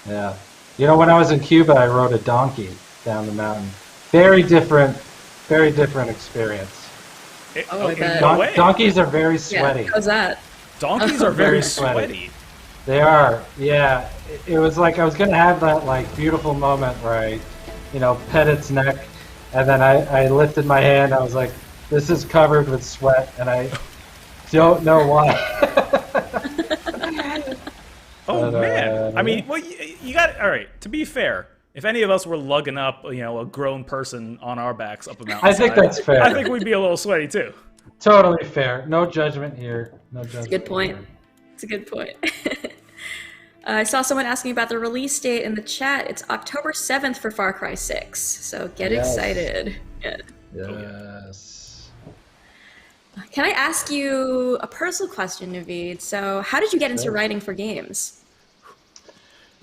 yeah. You know, when I was in Cuba, I rode a donkey down the mountain. Very different experience. Donkeys are very sweaty. Yeah, how's that? Donkeys are very sweaty. They are, yeah. It was like I was gonna have that like beautiful moment where I, you know, pet its neck, and then I lifted my hand. I was like, this is covered with sweat, and I don't know why. Oh man! I mean, well, you got all right. To be fair, if any of us were lugging up, you know, a grown person on our backs up a mountain, I think that's fair. I think we'd be a little sweaty too. Totally fair. No judgment here. No judgment. It's a good point. It's a good point. I saw someone asking about the release date in the chat. It's October 7th for Far Cry 6. So get excited. Yeah. Yes. Can I ask you a personal question, Navid? So how did you get into writing for games?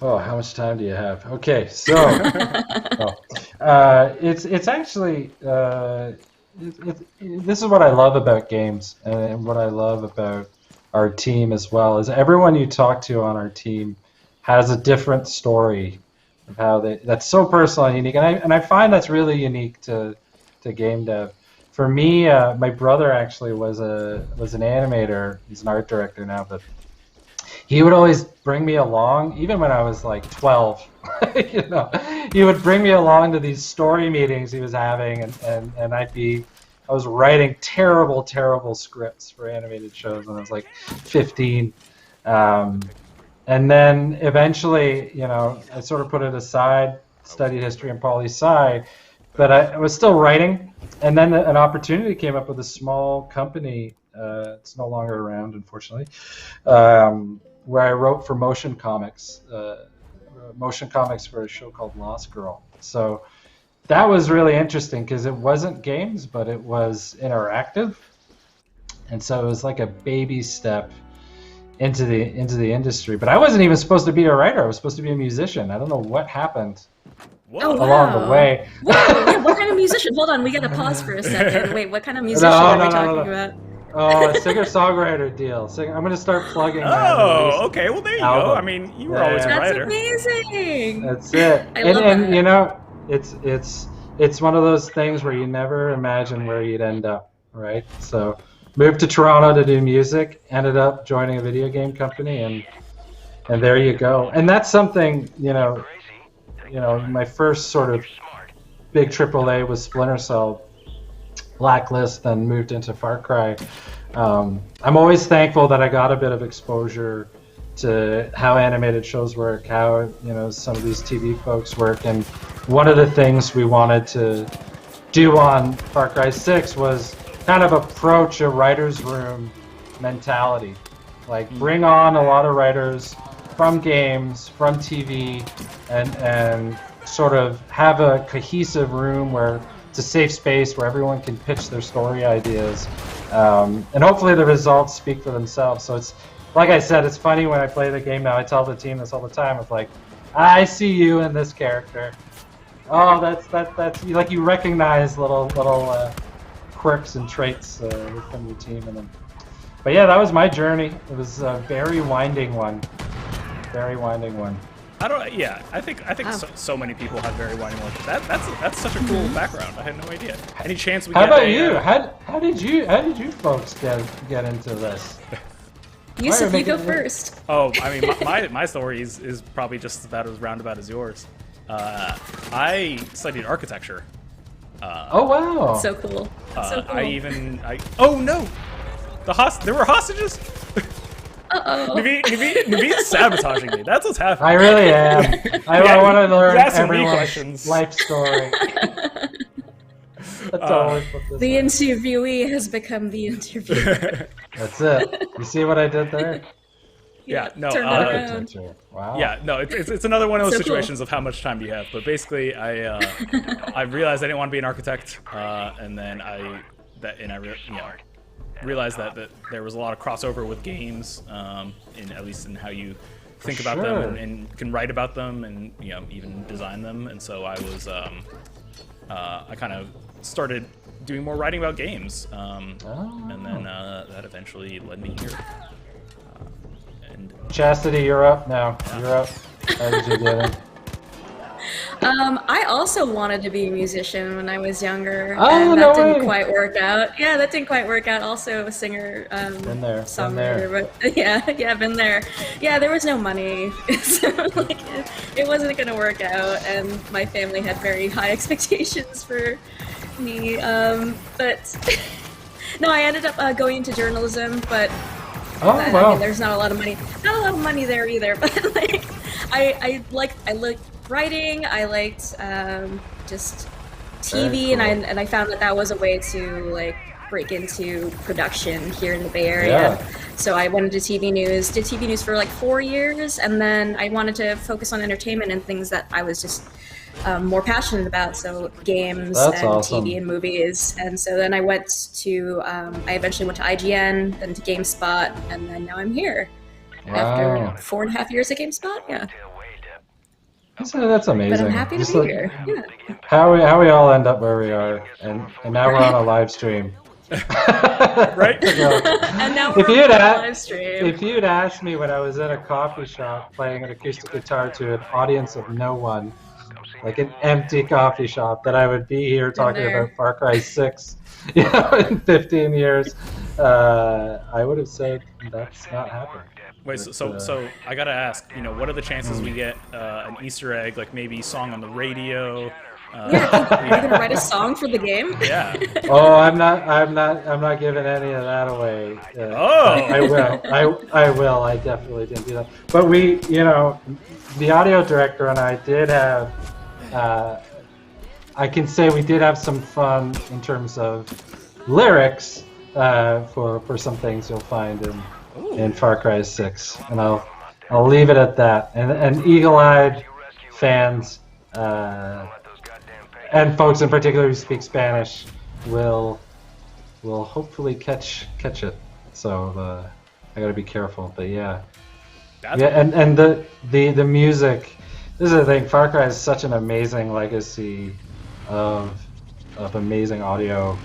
Oh, how much time do you have? Okay, so it's actually this is what I love about games, and what I love about our team as well is everyone you talk to on our team has a different story of how that's so personal and unique, and I find that's really unique to game dev. For me, my brother actually was an animator. He's an art director now, but he would always bring me along, even when I was like 12. You know, he would bring me along to these story meetings he was having, and I was writing terrible scripts for animated shows when I was like 15. And then eventually, you know, I sort of put it aside, studied history and poli-sci, but I was still writing. And then an opportunity came up with a small company. It's no longer around, unfortunately. Where I wrote for Motion Comics for a show called Lost Girl. So that was really interesting because it wasn't games, but it was interactive, and so it was like a baby step into the industry. But I wasn't even supposed to be a writer. I was supposed to be a musician. I don't know what happened along the way. Yeah, what kind of musician? Hold on, we gotta pause for a second. Wait, what kind of musician are we talking about? Oh, a singer-songwriter deal. I'm going to start plugging. Oh, okay. Well, there you go. I mean, you were always a writer. That's amazing. That's it. And you know, it's one of those things where you never imagine where you'd end up, right? So, moved to Toronto to do music. Ended up joining a video game company, and there you go. And that's something, you know, my first sort of big AAA was Splinter Cell. Blacklist, then moved into Far Cry. I'm always thankful that I got a bit of exposure to how animated shows work, how, you know, some of these TV folks work, and one of the things we wanted to do on Far Cry 6 was kind of approach a writer's room mentality, Like, bring on a lot of writers from games, from TV, and sort of have a cohesive room where it's a safe space where everyone can pitch their story ideas. And hopefully the results speak for themselves. So it's, like I said, it's funny when I play the game now. I tell the team this all the time. It's like, I see you in this character. Oh, that's like you recognize little quirks and traits from your team and them. But yeah, that was my journey. It was a very winding one. Very winding one. I think so many people have very winding ones. That's such a cool background. I had no idea. Any chance we? How about you? How did you folks get into this? Yusuf, you go first. Oh, I mean, my story is probably just about as roundabout as yours. I studied architecture. Oh wow! That's so cool. That's so cool. Oh no! There were hostages. Uh-oh. Navid's sabotaging me. That's what's happening. I really am. I want to learn everyone's life story. That's always what this the is. interviewee has become the interviewer. That's it. You see what I did there? Yeah, no. Turn it around. Wow. Yeah, no. It's another one of those So situations cool. of how much time do you have. But basically, I realized I didn't want to be an architect, and then I realized that there was a lot of crossover with games, at least in how you think about them and can write about them and even design them. And so I was I kind of started doing more writing about games, and then that eventually led me here. Chastity, you're up now. You're up. How did you get in? I also wanted to be a musician when I was younger, Oh, and no that didn't way. quite work out. Yeah, that didn't quite work out. Also a singer, Been there. songwriter, but yeah, been there. Yeah, there was no money, so like it wasn't gonna work out, and my family had very high expectations for me. But no, I ended up going into journalism, but Oh I wow. mean, there's not a lot of money there either. But like, I liked writing. I liked just TV, Very cool. and I found that was a way to like break into production here in the Bay Area. Yeah. So I went into TV news, did TV news for like 4 years, and then I wanted to focus on entertainment and things that I was just more passionate about, so games That's and awesome. TV and movies. And so then I went to, I eventually went to IGN, then to GameSpot, and then now I'm here. Wow. After 4.5 years at GameSpot, yeah. That's amazing. But I'm happy to Just be like here. Yeah. how we all end up where we are, and now we're on a live stream. Right? And now we're If you'd on a a- live stream. If you'd asked me when I was in a coffee shop playing an acoustic guitar to an audience of no one, like an empty coffee shop, that I would be here talking there. about Far Cry 6, in 15 years, I would have said that's not happening. Wait, so I gotta ask, what are the chances we get an Easter egg, like maybe song on the radio? Yeah, you're gonna write a song for the game? Yeah. Oh, I'm not giving any of that away. Oh. I will. I definitely didn't do that. But we, the audio director and I did have. I can say we did have some fun in terms of lyrics for some things you'll find in Far Cry 6, and I'll leave it at that. And eagle-eyed fans. And folks in particular who speak Spanish will hopefully catch it. So I gotta be careful. But yeah, and the music. This is the thing. Far Cry is such an amazing legacy of amazing audio.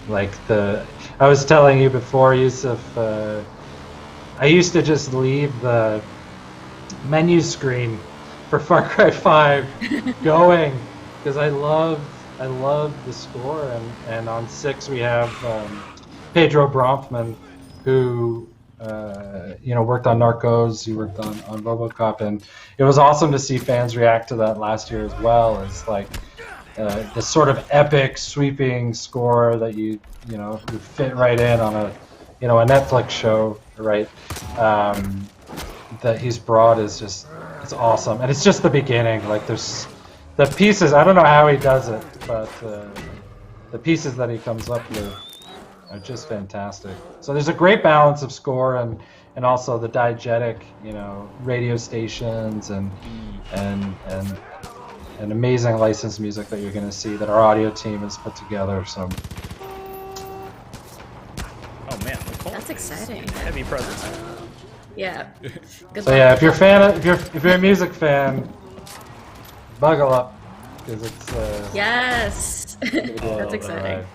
Like I was telling you before, Yusuf. I used to just leave the menu screen for Far Cry 5 going. Because I love the score, and on 6 we have Pedro Bronfman, who worked on Narcos, he worked on RoboCop, and it was awesome to see fans react to that last year as well. It's like this sort of epic, sweeping score that you fit right in on a Netflix show, right? That he's brought is just, it's awesome, and it's just the beginning. Like there's the pieces, I don't know how he does it, but the pieces that he comes up with are just fantastic. So there's a great balance of score and also the diegetic, radio stations and amazing licensed music that you're going to see that our audio team has put together. So. Oh man, that's exciting. Heavy presence. Yeah. Good luck. Yeah, if you're a music fan, buckle up because it's. Yes. That's exciting.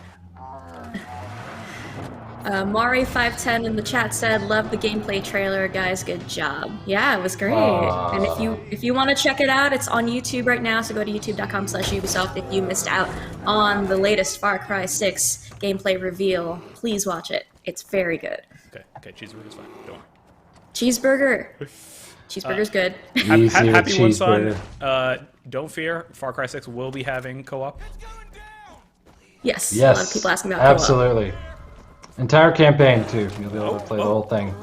Mari510 in the chat said, "Love the gameplay trailer, guys. Good job." Yeah, it was great. And if you want to check it out, it's on YouTube right now. So go to youtube.com/Ubisoft if you missed out on the latest Far Cry 6 gameplay reveal. Please watch it. It's very good. Okay, cheeseburger's fine. Don't. Cheeseburger. Cheeseburger's good. Happy one, son. Don't fear. Far Cry 6 will be having co-op. Yes. A lot of people asking about absolutely. Co-op. Entire campaign too. You'll be able to play the whole thing.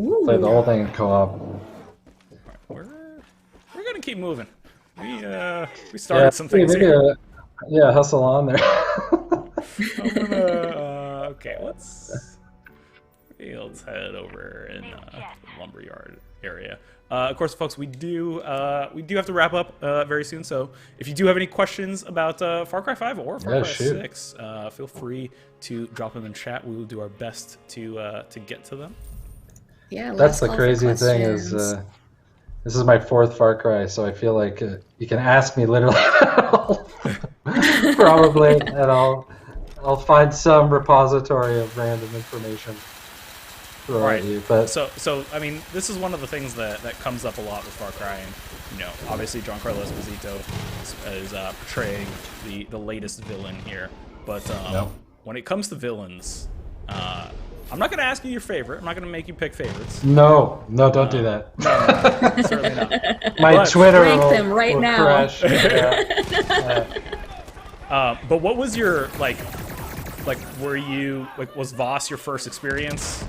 Ooh. Play the whole thing in co-op. We're gonna keep moving. We started some things here. Hustle on there. Okay, let's head over in the lumberyard area. Of course, folks, we do have to wrap up very soon. So if you do have any questions about Far Cry 5 or Far Cry 6, feel free to drop them in chat. We will do our best to get to them. Yeah, that's the crazy thing is this is my 4th Far Cry, so I feel like you can ask me literally probably, and I'll find some repository of random information. Right. But so I mean, this is one of the things that comes up a lot with Far Cry, and obviously Giancarlo Esposito is portraying the latest villain here. But when it comes to villains, I'm not going to ask you your favorite. I'm not going to make you pick favorites. No, don't do that. No, certainly not. My Twitter rank them right now. Crash. But what was your was Voss your first experience?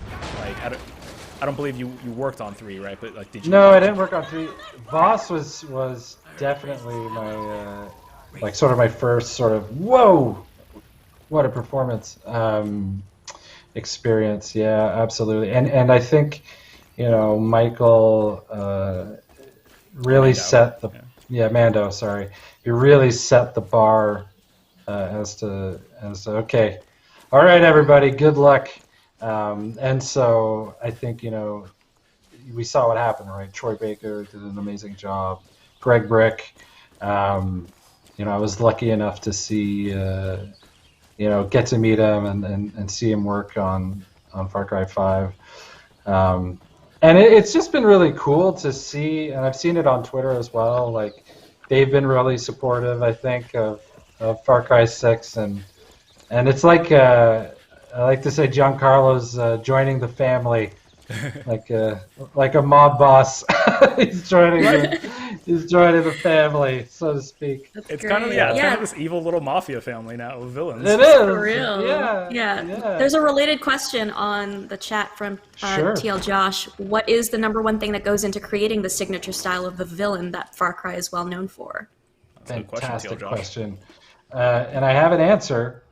I don't believe you worked on 3, right? But did you? No, I didn't work on 3. Voss was definitely my sort of my first sort of whoa, what a performance experience. Yeah, absolutely. And I think Michael really set the Mando. Sorry, he really set the bar as to okay. All right, everybody, good luck. And so I think, we saw what happened, right? Troy Baker did an amazing job. Greg Brick, I was lucky enough to see, get to meet him and see him work on Far Cry 5. And it's just been really cool to see, and I've seen it on Twitter as well, like they've been really supportive, I think, of Far Cry 6, and it's like I like to say Giancarlo's joining the family, like a mob boss. He's joining the family, so to speak. That's it's kind of kind of this evil little mafia family now of villains. It is for real. Yeah. There's a related question on the chat from TL Josh. What is the #1 thing that goes into creating the signature style of the villain that Far Cry is well known for? Fantastic question. And I have an answer,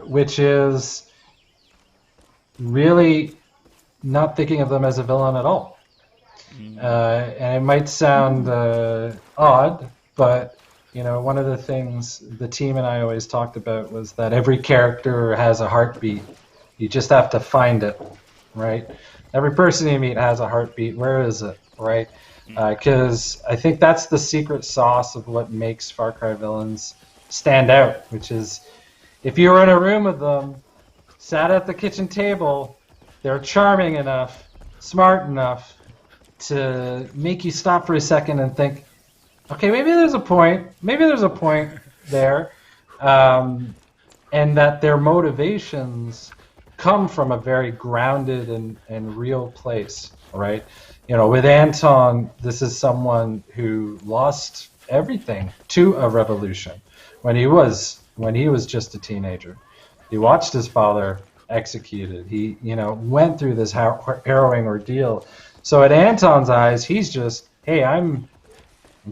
which is really not thinking of them as a villain at all. And it might sound odd, but one of the things the team and I always talked about was that every character has a heartbeat. You just have to find it, right? Every person you meet has a heartbeat. Where is it, right? Because I think that's the secret sauce of what makes Far Cry villains stand out, which is if you were in a room with them, sat at the kitchen table, they're charming enough, smart enough to make you stop for a second and think, okay, maybe there's a point there, and that their motivations come from a very grounded and real place, right? With Anton, this is someone who lost everything to a revolution when he was just a teenager. He watched his father executed. He went through this harrowing ordeal. So at Anton's eyes, he's just, hey, I'm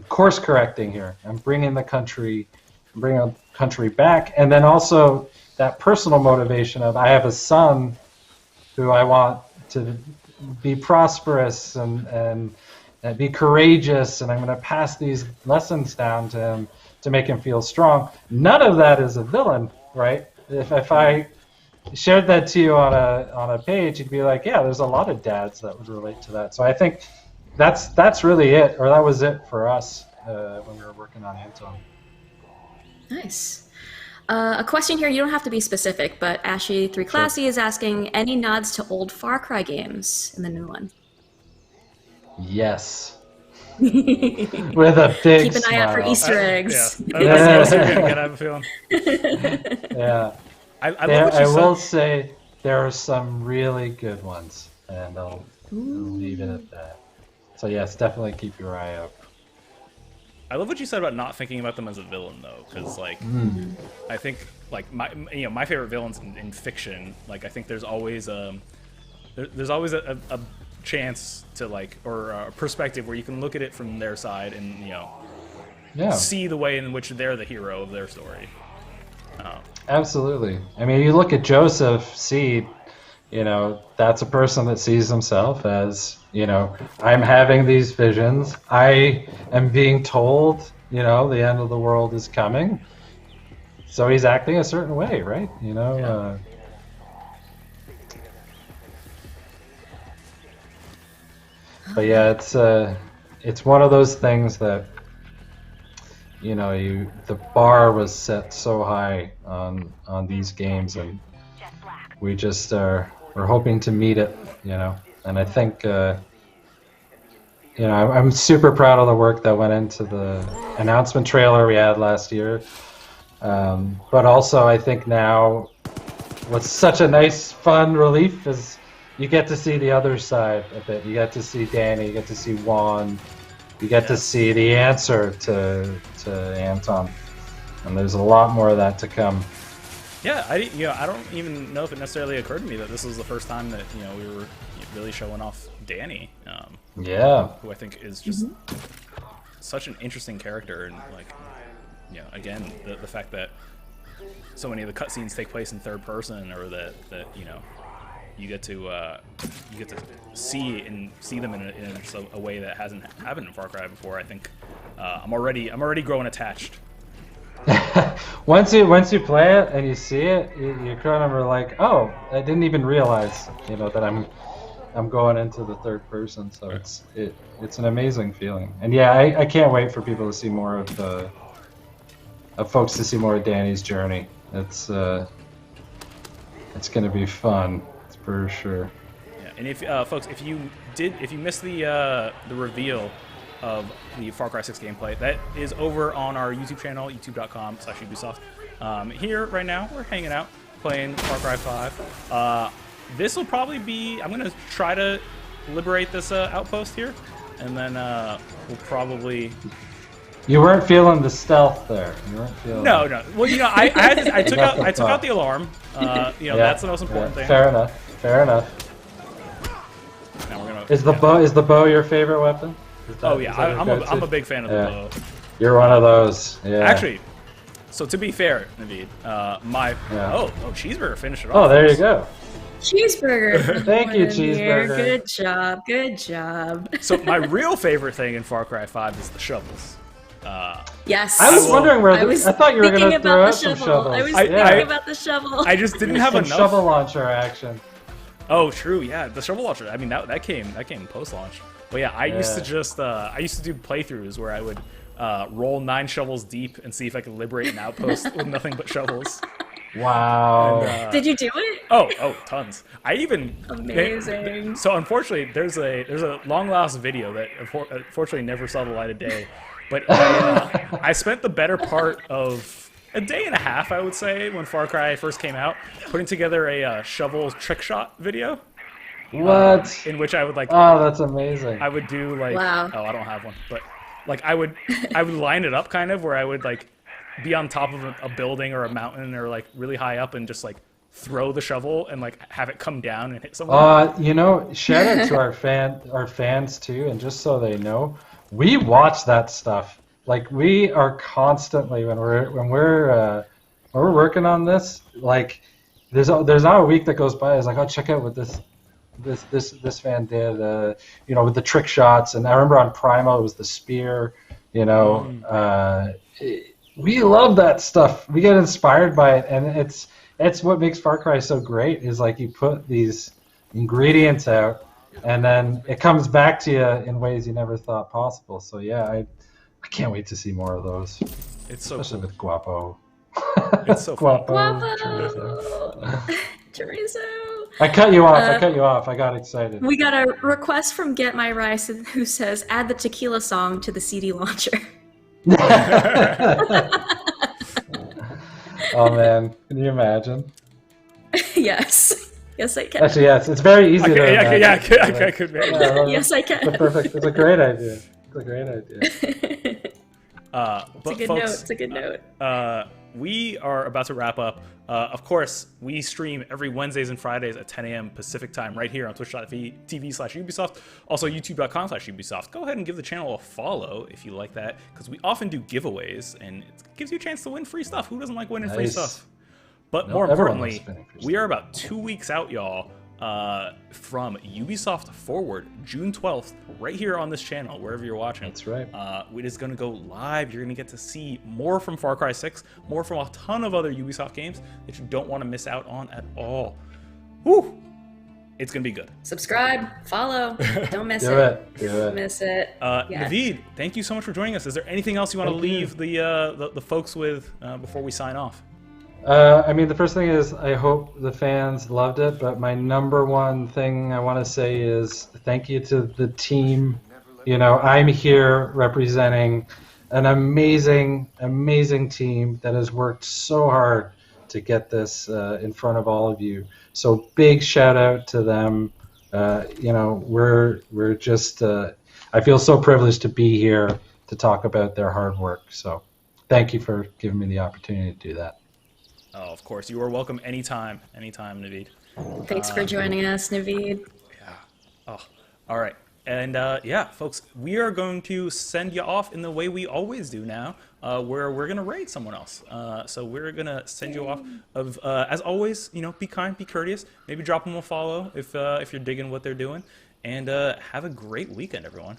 course correcting here. I'm bringing the country back. And then also that personal motivation of I have a son who I want to be prosperous and be courageous, and I'm going to pass these lessons down to him to make him feel strong. None of that is a villain, right? If I shared that to you on a page, you'd be like, yeah, there's a lot of dads that would relate to that. So I think that's really it, or that was it for us when we were working on Anton. Nice. A question here, you don't have to be specific, but Ashy3Classy is asking, any nods to old Far Cry games in the new one? Yes. With a big Keep an eye out for Easter eggs. Yeah. That's what you're going to get, I have a feeling. Yeah. I will say there are some really good ones, and I'll leave it at that. So yes, definitely keep your eye out. I love what you said about not thinking about them as a villain, though, because like I think like my favorite villains in fiction, like I think there's always a chance to like, or a perspective where you can look at it from their side and see the way in which they're the hero of their story. Absolutely. I mean, you look at Joseph Seed, that's a person that sees himself as, I'm having these visions. I am being told, the end of the world is coming. So he's acting a certain way, right? But yeah, it's one of those things that, the bar was set so high on these games, and we just we're hoping to meet it, and I think I'm super proud of the work that went into the announcement trailer we had last year, but also I think now what's such a nice fun relief is you get to see the other side of it. You get to see Danny, you get to see Juan, you get to see the answer to Anton, and there's a lot more of that to come. Yeah, I don't even know if it necessarily occurred to me that this was the first time that we were really showing off Danny. Who I think is just such an interesting character, and like, again, the fact that so many of the cutscenes take place in third person, or that you get to see them in a way that hasn't happened in Far Cry before. I think I'm already growing attached. Once you play it and you see it, you kind of are like, oh, I didn't even realize, that I'm going into the third person. So it's an amazing feeling. And yeah, I can't wait for people to see more of folks to see more of Danny's journey. It's going to be fun. For sure. Yeah, and if folks, if you missed the reveal of the Far Cry 6 gameplay, that is over on our YouTube channel, youtube.com/Ubisoft. Here right now, we're hanging out playing Far Cry 5. This will probably be. I'm gonna try to liberate this outpost here, and then we'll probably. You weren't feeling the stealth there. You weren't feeling. No. Well, I took out the alarm. That's the most important thing. Fair enough. Now we're gonna, is the bow your favorite weapon? I'm a big fan of the bow. You're one of those. Yeah. Actually, so to be fair, Navid, Cheeseburger finished it off. Oh, there you go. Cheeseburger. Thank you, Cheeseburger. Good job. So my real favorite thing in Far Cry 5 is the shovels. Yes. I was wondering where I thought you were going to throw out some shovels. I was thinking about the shovel. I just didn't have enough shovel launcher action. Oh, true. Yeah, the shovel launcher. I mean, that came post launch. But yeah, I used to just I used to do playthroughs where I would roll 9 shovels deep and see if I could liberate an outpost with nothing but shovels. Wow. And, did you do it? Oh, tons. I even amazing. So unfortunately, there's a long lost video that unfortunately never saw the light of day. But I spent the better part of a day and a half, I would say, when Far Cry first came out, putting together a shovel trick shot video. What? In which I would like. Oh, that's amazing. I would do like. Wow. Oh, I don't have one, but like I would line it up kind of where I would like be on top of a building or a mountain or like really high up and just like throw the shovel and like have it come down and hit someone. Shout out to our fans too, and just so they know, we watch that stuff. Like we are constantly when we're we're working on this, like there's not a week that goes by. It's like, oh, check out what this fan did, you know, with the trick shots. And I remember on Primal it was the spear, you know. We love that stuff. We get inspired by it, and it's what makes Far Cry so great, is like you put these ingredients out and then it comes back to you in ways you never thought possible. So yeah, I can't wait to see more of those. It's so especially cool. with Guapo. It's so Guapo. Chorizo. I cut you off. I got excited. We got a request from Get My Rice who says, add the tequila song to the CD launcher. Oh man, can you imagine? Yes. Yes, I can. Actually, yes, it's very easy to imagine. I could imagine. Yes, I can. It's a great idea. It's a good note. We are about to wrap up. Of course, we stream every Wednesdays and Fridays at 10 a.m. Pacific time right here on twitch.tv/Ubisoft. Also, youtube.com/Ubisoft. Go ahead and give the channel a follow if you like that, because we often do giveaways, and it gives you a chance to win free stuff. Who doesn't like winning free stuff? But more importantly, we are about 2 weeks out, y'all, from Ubisoft Forward, June 12th, right here on this channel, wherever you're watching. That's right. It is going to go live. You're going to get to see more from Far Cry 6, more from a ton of other Ubisoft games that you don't want to miss out on at all. Whew! It's going to be good. Subscribe, follow, don't miss Do it. Don't miss it. Navid, thank you so much for joining us. Is there anything else you want to leave the folks with before we sign off? I mean, the first thing is I hope the fans loved it, but my number one thing I want to say is thank you to the team. You know, I'm here representing an amazing, amazing team that has worked so hard to get this in front of all of you. So big shout out to them. You know, we're just, I feel so privileged to be here to talk about their hard work. So thank you for giving me the opportunity to do that. Oh, of course. You are welcome anytime, Navid. Thanks for joining us, Navid. Yeah. Oh, all right. And yeah, folks, we are going to send you off in the way we always do now, where we're going to raid someone else. So we're going to send you off as always, you know, be kind, be courteous. Maybe drop them a follow if you're digging what they're doing. And have a great weekend, everyone.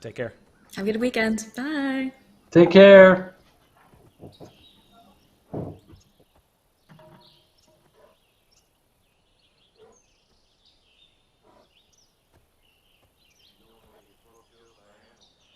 Take care. Have a good weekend. Bye. Take care.